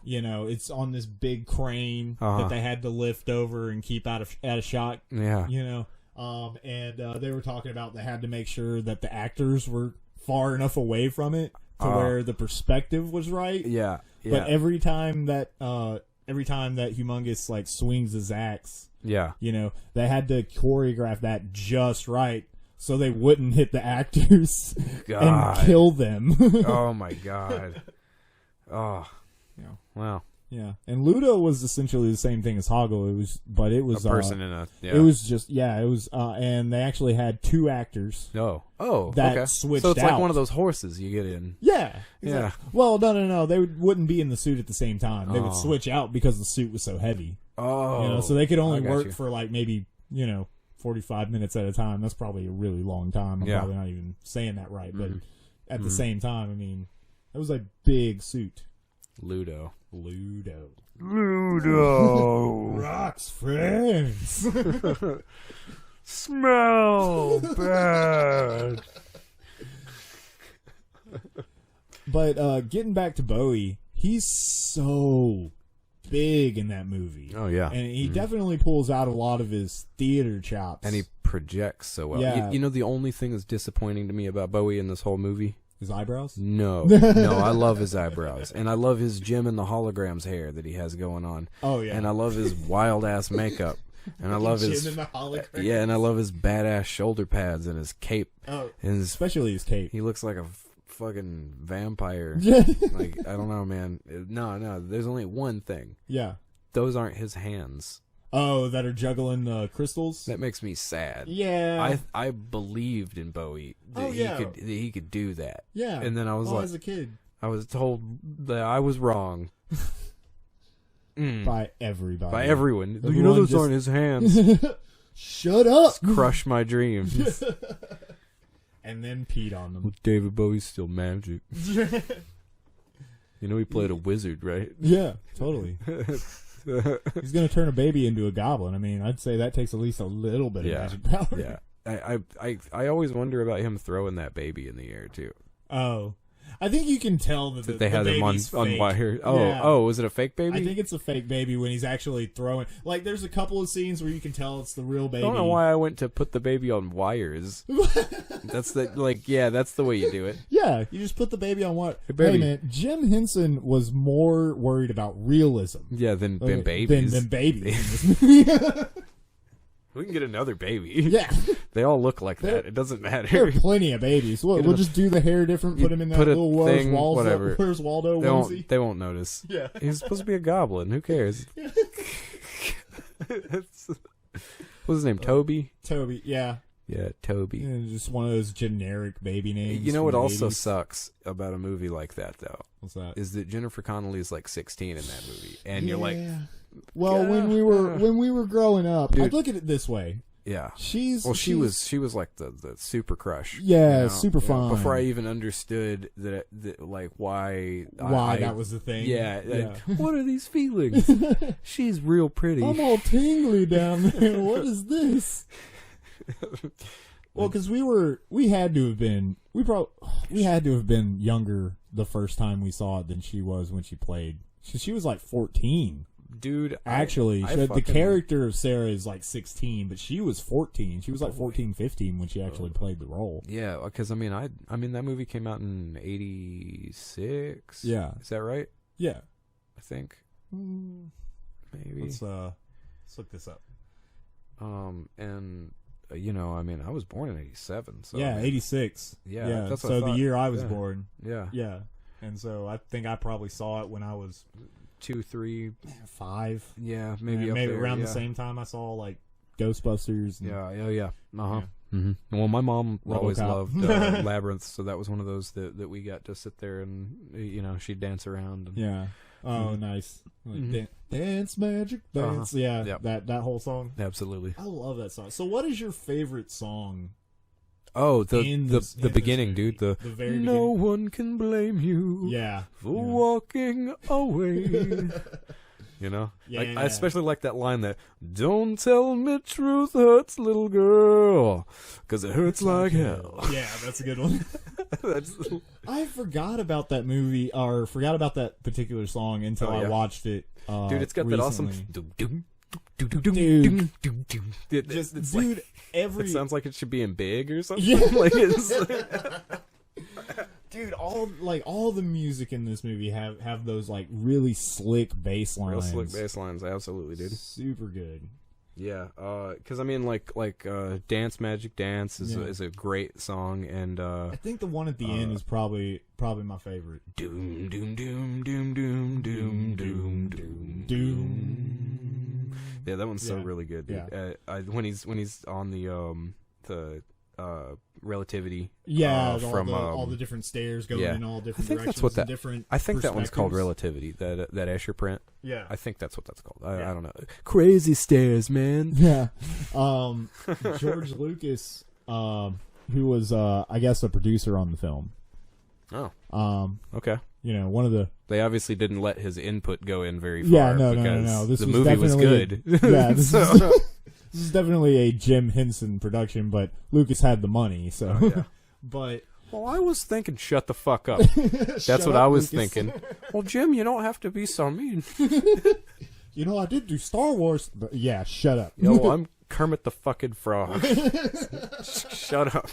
it's on this big crane that they had to lift over and keep out of shot. Yeah, and they were talking about they had to make sure that the actors were far enough away from it to where the perspective was right. Yeah. But every time that Humongous like swings his axe, they had to choreograph that just right so they wouldn't hit the actors and kill them. Oh my god! Oh, wow. Yeah, and Ludo was essentially the same thing as Hoggle. It was a person in a. Yeah. It was just it was, and they actually had 2 actors. That switched. So it's out. like one of those horses you get in. Yeah, exactly. Yeah. Well, no, they wouldn't be in the suit at the same time. They would switch out because the suit was so heavy. So they could only work for like maybe 45 minutes at a time. That's probably a really long time. I'm probably not even saying that right, but at the same time, I mean, it was a big suit. Ludo. Rocks friends. Smell bad. But getting back to Bowie, he's so big in that movie. Oh yeah, and he definitely pulls out a lot of his theater chops, and he projects so well. Yeah. You know, the only thing that's disappointing to me about Bowie in this whole movie. His eyebrows? No, I love his eyebrows, and I love his Jim and the Holograms hair that he has going on. Oh yeah, and I love his wild ass makeup, and I love his Jim and the Holograms. Yeah, and I love his badass shoulder pads and his cape. Oh, and especially his cape. He looks like a fucking vampire. Like I don't know, man. No. There's only one thing. Yeah, those aren't his hands. Oh, that are juggling crystals? That makes me sad. Yeah. I believed in Bowie that he could do that. Yeah. And then I was like, as a kid, I was told that I was wrong. by everybody. By everyone. Everyone you know those aren't his hands. Shut up! Just crush my dreams. And then peed on them. Well, David Bowie's still magic. You know he played a wizard, right? Yeah, totally. He's going to turn a baby into a goblin. I mean, I'd say that takes at least a little bit of magic power. Yeah. I always wonder about him throwing that baby in the air, too. Oh. I think you can tell that they had him on wire. Oh, was it a fake baby? I think it's a fake baby when he's actually throwing. Like, there's a couple of scenes where you can tell it's the real baby. I don't know why I went to put the baby on wires. That's the way you do it. Yeah, you just put the baby on wire. Hey, man, Jim Henson was more worried about realism. Yeah, than babies. Than babies. We can get another baby. Yeah. They all look like that. It doesn't matter. There are plenty of babies. We'll just do the hair different, put him in that little Where's Waldo onesie. They won't notice. Yeah. He's supposed to be a goblin. Who cares? What's his name? Toby? Toby, yeah. Yeah, Toby. Yeah, just one of those generic baby names. You know what also sucks about a movie like that, though? What's that? Is that Jennifer Connelly is like 16 in that movie. And you're like... Well, when we were growing up, I'd look at it this way. Yeah, she was like the super crush. Yeah, you know? super fun. Before I even understood that like why that was the thing. Yeah, what are these feelings? She's real pretty. I'm all tingly down there. What is this? Well, because we had to have been younger the first time we saw it than she was when she played. She was like 14. Dude, actually, the character of Sarah is like 16, but she was 14. She was like 14, 15 when she actually played the role. Yeah, because I mean that movie came out in '86. Yeah, is that right? Yeah, I think maybe. Let's look this up. And you know, I mean, I was born in '87. So yeah, 86. Yeah, that's what so the year I was born. Yeah, yeah, and so I think I probably saw it when I was 2, 3, 5. Yeah, maybe around the same time I saw like Ghostbusters. Yeah. Uh-huh. Mm-hmm. Well, my mom always loved Labyrinth, so that was one of those that we got to sit there and she'd dance around. And, yeah. Oh, nice. Like, dance, magic, dance. Yeah. Yep. That whole song. Absolutely. I love that song. So, what is your favorite song? Oh, the beginning, dude. The very no beginning. One can blame you. Yeah. For walking away. I especially like that line that don't tell me truth hurts, little girl, 'cause it hurts like hell. Yeah, that's a good one. I forgot about that movie, or forgot about that particular song until I watched it. Dude, it's got recently. that awesome. It sounds like it should be in Big or something. Yeah. Dude, all the music in this movie have those like really slick bass lines. Real slick bass lines, absolutely, dude. Super good. Yeah, because I mean, like Dance Magic Dance is a great song, and I think the one at the end is probably my favorite. Doom doom doom doom doom doom doom doom doom. Yeah, that one's so really good, dude. Yeah. When he's on the relativity. From all the different stairs going in all different directions. I think that one's called Relativity. That Escher print. Yeah, I think that's what that's called. I don't know. Crazy stairs, man. Yeah. George Lucas, who was I guess a producer on the film. Oh. Okay. One of the. They obviously didn't let his input go in very far. Yeah, no. The movie was good. This is definitely a Jim Henson production, but Lucas had the money, so. But. Well, I was thinking, shut the fuck up. That's what I was thinking. Well, Jim, you don't have to be so mean. I did do Star Wars. But yeah, shut up. I'm Kermit the fucking Frog. Shut up.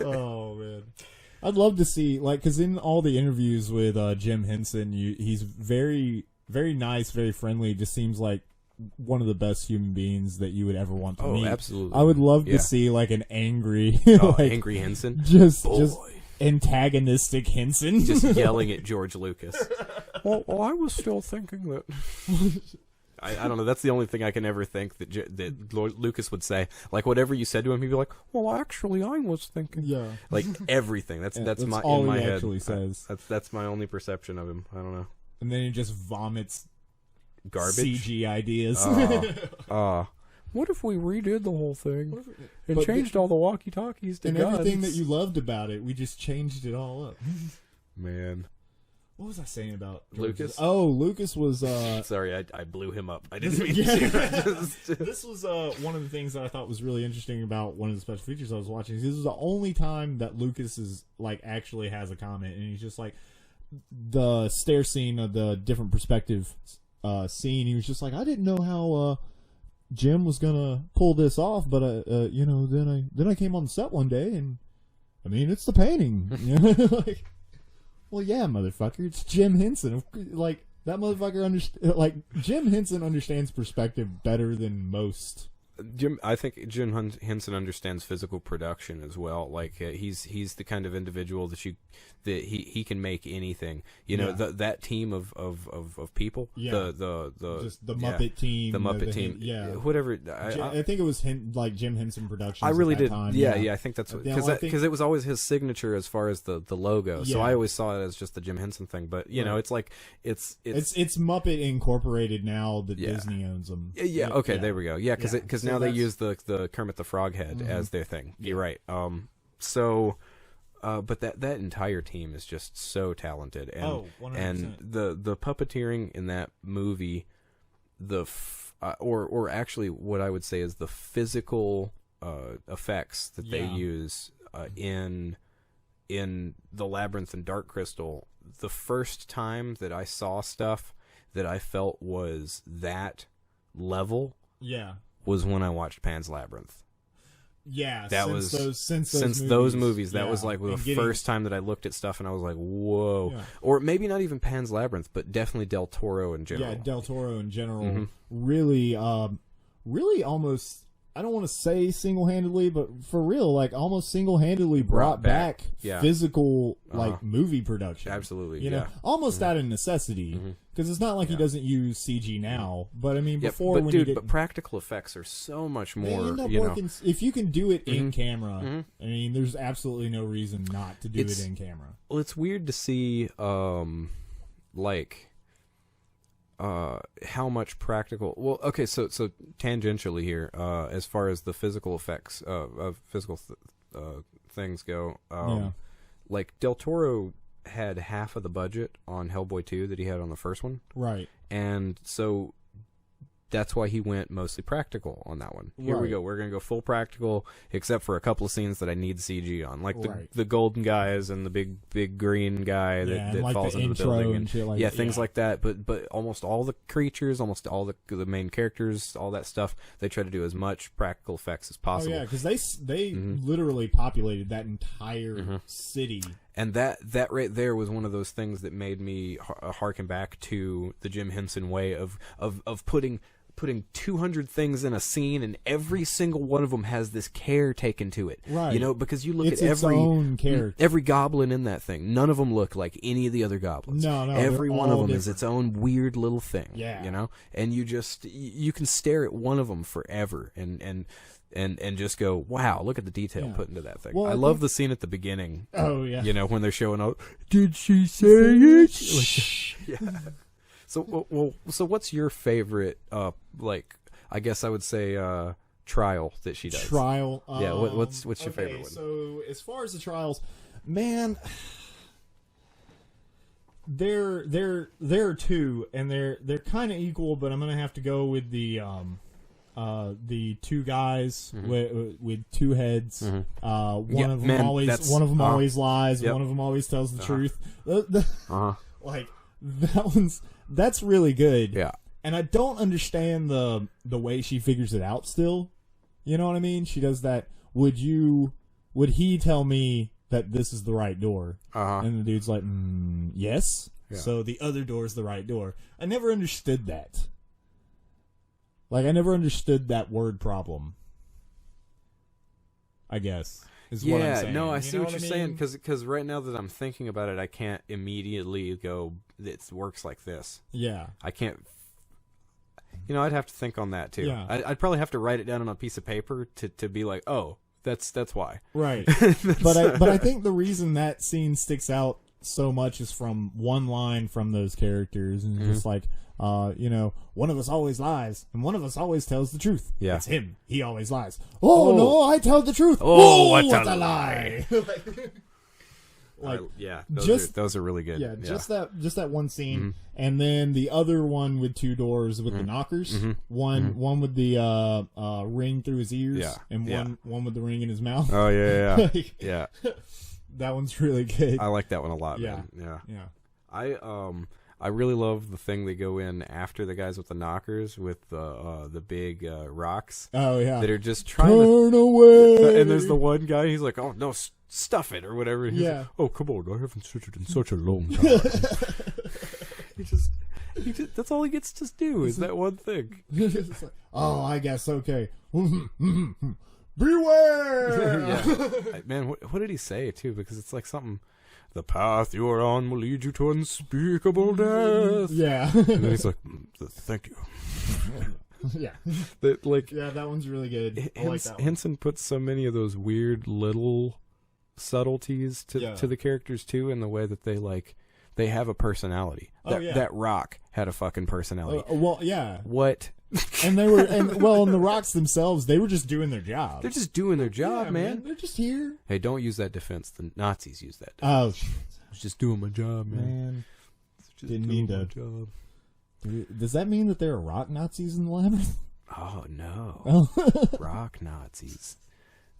Oh, man. I'd love to see, because in all the interviews with Jim Henson, he's very, very nice, very friendly. It just seems like one of the best human beings that you would ever want to meet. Oh, absolutely. I would love to see, an angry... angry Henson? Just antagonistic Henson. Just yelling at George Lucas. Well, I was still thinking that... I don't know. That's the only thing I can ever think that Lucas would say. Like whatever you said to him, he'd be like, "Well, actually, I was thinking." Yeah, like everything. That's my all in my he head. actually says. That's my only perception of him. I don't know. And then he just vomits garbage CG ideas. What if we redid the whole thing and changed all the walkie-talkies to and guns? everything that you loved about it, we just changed it all up. Man. What was I saying about Lucas? Oh, Lucas was... Sorry, I blew him up. I didn't mean to. This was one of the things that I thought was really interesting about one of the special features I was watching. This was the only time that Lucas is like actually has a comment, and he's just like, the stair scene of the different perspective scene, he was just like, I didn't know how... Jim was gonna pull this off, but then I came on the set one day, and I mean, it's the painting. Like, well, yeah, motherfucker, it's Jim Henson. Like that motherfucker Jim Henson understands perspective better than most. I think Jim Henson understands physical production as well. Like he's the kind of individual that he can make anything. You know, that team of people. Yeah. Just the Muppet team. The Muppet team. Yeah. Whatever. I think it was like Jim Henson Productions. I really did. Time. Yeah. I think that's because it was always his signature as far as the logo. So I always saw it as just the Jim Henson thing. But you know, it's like it's Muppet Incorporated now that Disney owns them. Yeah. Okay. There we go. Yeah. Because now they use the Kermit the Frog head as their thing. You're right. But that entire team is just so talented, and 100%. and the puppeteering in that movie, or actually what I would say is the physical effects that they use in the Labyrinth and Dark Crystal. The first time that I saw stuff that I felt was that level, was when I watched Pan's Labyrinth. Yeah, that since those movies. That was like the first time that I looked at stuff and I was like, whoa. Yeah. Or maybe not even Pan's Labyrinth, but definitely Del Toro in general. Yeah, Del Toro in general. Really almost, I don't want to say single-handedly, but for real, like almost single-handedly brought back physical movie production. Absolutely, you know, almost out of necessity, because it's not like he doesn't use CG now. But I mean, before but practical effects are so much more. They end up working if you can do it in camera. I mean, there's absolutely no reason not to do it in camera. Well, it's weird to see, how much practical. Well, okay, so tangentially here, as far as the physical effects of physical things go, like Del Toro had half of the budget on Hellboy 2 that he had on the first one, right? And so that's why he went mostly practical on that one. Here we go. We're going to go full practical, except for a couple of scenes that I need CG on, like the golden guys and the big green guy that like falls the into the building, and shit like things like that. But almost all the creatures, almost all the main characters, all that stuff, they try to do as much practical effects as possible. Oh yeah, because they literally populated that entire city. And that right there was one of those things that made me harken back to the Jim Henson way of putting 200 things in a scene, and every single one of them has this care taken to it. Right. You know, because you look it's at its own character. Every goblin in that thing, none of them look like any of the other goblins. No, every one of them is its own weird little thing. Yeah. You know, and you can stare at one of them forever and just go, wow, look at the detail put into that thing. Well, I love the scene at the beginning. Oh yeah. You know, when they're showing out, did she say it? Yeah. So what's your favorite, I guess I would say, trial that she does? Trial? Yeah, what's your favorite one? So, as far as the trials, man, there are two, and they're kind of equal, but I'm going to have to go with the two guys with two heads. One of them always lies. One of them always tells the truth. Like that's really good. Yeah. And I don't understand the way she figures it out still. You know what I mean? She does that. Would he tell me that this is the right door? And the dude's like, yes. Yeah. So the other door is the right door. I never understood that. Like, I never understood that word problem, I guess, is what I'm saying. No, I see what you're saying, because right now that I'm thinking about it, I can't immediately go, it works like this. Yeah. I can't... You know, I'd have to think on that too. Yeah. I'd probably have to write it down on a piece of paper to be like, oh, that's why. Right. But I think the reason that scene sticks out so much is from one line from those characters, and just like, you know, one of us always lies, and one of us always tells the truth. Yeah. It's him. He always lies. Oh, no, I tell the truth. Oh, what a lie. Like, those are really good. Yeah, just that one scene, and then the other one with two doors with the knockers. One with the ring through his ears, and one with the ring in his mouth. Oh yeah, Like, yeah. That one's really good. I like that one a lot. Yeah, man. Yeah. I really love the thing they go in after the guys with the knockers with the big rocks. Oh yeah, that are just trying to turn away. And there's the one guy. He's like, "Oh no, stuff it" or whatever. He's like, "Oh come on, I haven't searched it in such a long time." he just that's all he gets to do is that one thing. Like, oh, I guess okay. Beware! Yeah. Man, what did he say too? Because it's like something. The path you are on will lead you to unspeakable death. Yeah. And then he's like, thank you. Yeah. Yeah, that one's really good. I like that one. Henson puts so many of those weird little subtleties to the characters too, in the way that they have a personality. That rock had a fucking personality. Well, yeah. What? And the rocks themselves, they were just doing their job. They're just doing their job, man. They're just here. Hey, don't use that defense. The Nazis use that defense. Oh, I was just doing my job, man. Just didn't mean to. Job. Does that mean that there are rock Nazis in the Labyrinth? Oh no, rock Nazis.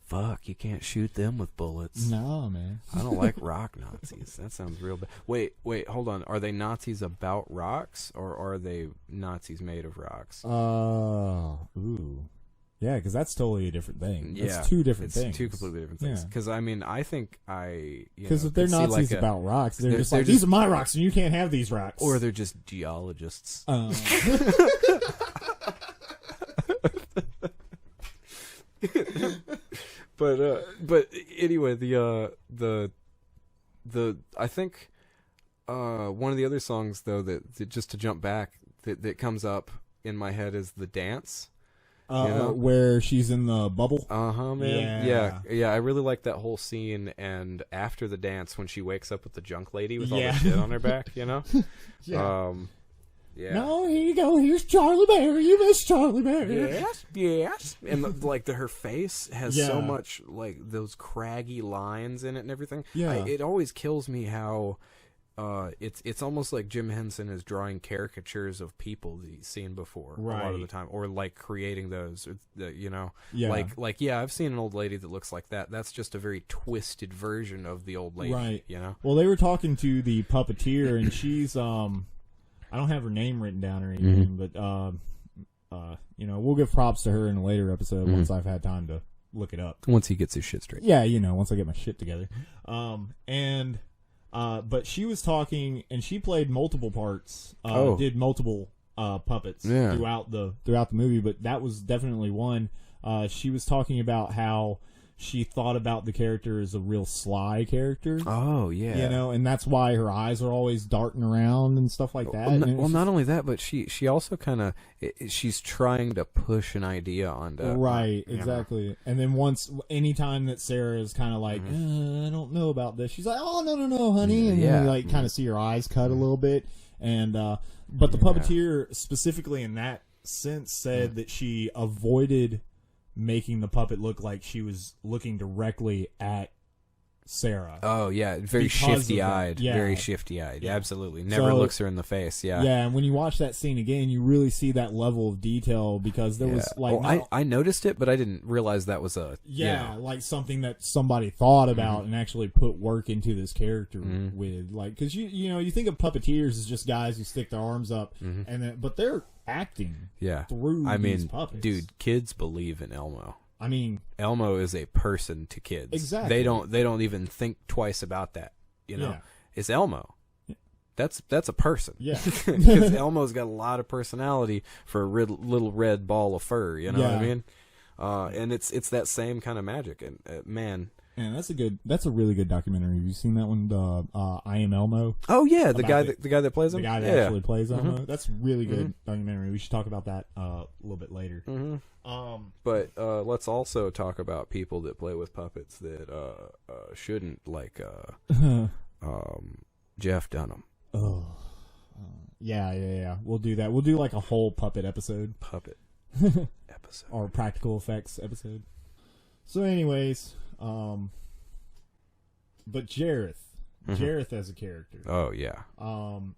Fuck, you can't shoot them with bullets. No, man. I don't like rock Nazis. That sounds real bad. Wait, hold on. Are they Nazis about rocks, or are they Nazis made of rocks? Ooh. Yeah, because that's totally a different thing. That's two different things. Two completely different things. Because, I mean, I think because if they're Nazis about rocks, they're just like, these are my rocks, and you can't have these rocks. Or they're just geologists. But anyway, the I think one of the other songs though that just to jump back that comes up in my head is the dance. Where she's in the bubble. Man. Yeah. I really like that whole scene, and after the dance when she wakes up with the junk lady with all the shit on her back, you know. Yeah. No, here you go. Here's Charlie Bear. You miss Charlie Bear. Yes. And her face has so much like those craggy lines in it and everything. Yeah. It always kills me how it's almost like Jim Henson is drawing caricatures of people that he's seen before a lot of the time, or like creating those, you know. Yeah. Like I've seen an old lady that looks like that. That's just a very twisted version of the old lady. Right. You know. Well, they were talking to the puppeteer, and she's I don't have her name written down or anything, but you know, we'll give props to her in a later episode once I've had time to look it up. Once he gets his shit straight. Yeah, you know, once I get my shit together. But she was talking, and she played multiple parts. Did multiple puppets throughout the movie, but that was definitely one. She was talking about how she thought about the character as a real sly character. Oh, yeah. You know, and that's why her eyes are always darting around and stuff like that. Well, not only that, but she also kind of, she's trying to push an idea onto... Right, exactly. Know. And then anytime that Sarah is kind of like, I don't know about this, she's like, oh, no, honey. And then you like kind of see her eyes cut a little bit. And but the puppeteer, specifically in that sense, said that she avoided making the puppet look like she was looking directly at Sarah. Oh, yeah. Very shifty-eyed. Very shifty-eyed. Yeah. Absolutely. Never looks her in the face. Yeah. Yeah, and when you watch that scene again, you really see that level of detail, because there was like... I noticed it, but I didn't realize that was a... Yeah, like something that somebody thought about and actually put work into this character with. Like, because you think of puppeteers as just guys who stick their arms up, but they're acting through these puppets. Dude, kids believe in Elmo. I mean, Elmo is a person to kids. Exactly. They don't even think twice about that. You know, it's Elmo. That's a person. Yeah, because Elmo's got a lot of personality for a little red ball of fur. You know what I mean? And it's that same kind of magic. And man, And that's a really good documentary. Have you seen that one? I Am Elmo. Oh yeah, the guy that plays him. The guy that actually plays Elmo. That's a really good documentary. We should talk about that a little bit later. But let's also talk about people that play with puppets that shouldn't, like Jeff Dunham. Oh, yeah. We'll do that. We'll do like a whole puppet episode. Or practical effects episode. So, anyways. But Jareth as a character. Oh yeah. One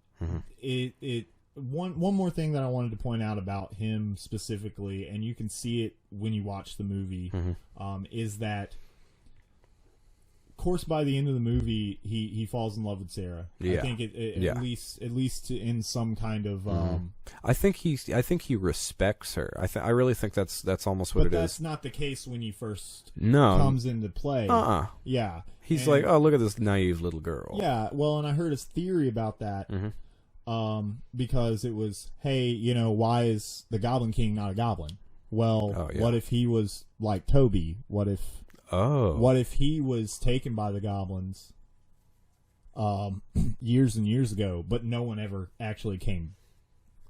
more thing that I wanted to point out about him specifically, and you can see it when you watch the movie, is that, of course, by the end of the movie, he falls in love with Sarah. Yeah. I think at least in some kind of. I think he respects her. I really think that's almost what it is. But that's not the case when he first comes into play. Yeah. He's like, oh, look at this naive little girl. Yeah. Well, and I heard his theory about that. Because it was, hey, why is the Goblin King not a goblin? Well, what if he was like Toby? What if he was taken by the goblins years and years ago, but no one ever actually came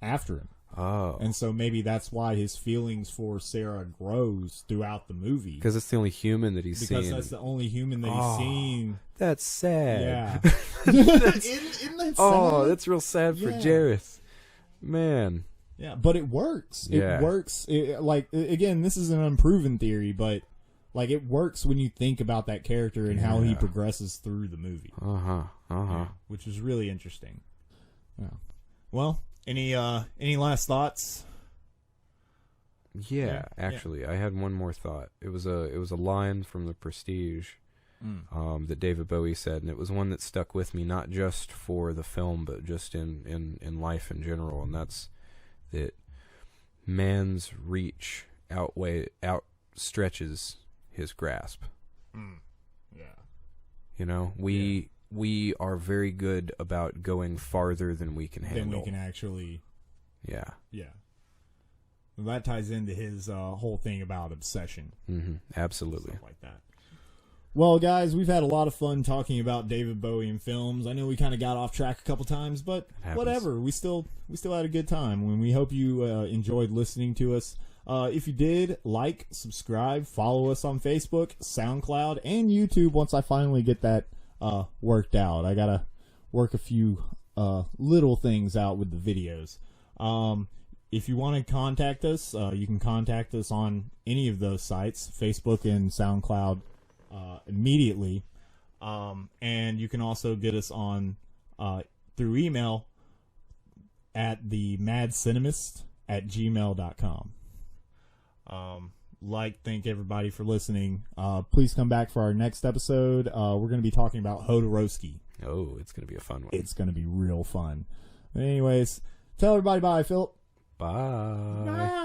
after him? And so maybe that's why his feelings for Sarah grows throughout the movie. Because it's the only human that he's seen. Because that's the only human that he's seen. That's sad. Yeah. Isn't that sad? Oh, that's real sad for Jareth. Man. Yeah, but it works. It works. Again, this is an unproven theory, but like it works when you think about that character and how he progresses through the movie. Which is really interesting. Yeah. Well, any last thoughts? Yeah, actually, I had one more thought. It was a line from The Prestige that David Bowie said, and it was one that stuck with me, not just for the film, but just in life in general, and that's that man's reach outstretches his grasp. Yeah. We are very good about going farther than we can handle. Than we can actually. Yeah. Yeah. Well, that ties into his whole thing about obsession. Absolutely. Stuff like that. Well, guys, we've had a lot of fun talking about David Bowie and films. I know we kind of got off track a couple times, but whatever. We still had a good time. We hope you enjoyed listening to us. If you did, like, subscribe, follow us on Facebook, SoundCloud, and YouTube once I finally get that worked out. I gotta work a few little things out with the videos. If you want to contact us, you can contact us on any of those sites, Facebook and SoundCloud, immediately. And you can also get us on through email at the madcinemist@gmail.com. Thank everybody for listening. Please come back for our next episode. We're going to be talking about Jodorowsky. Oh, it's going to be a fun one. It's going to be real fun. But anyways, tell everybody bye, Phil. Bye.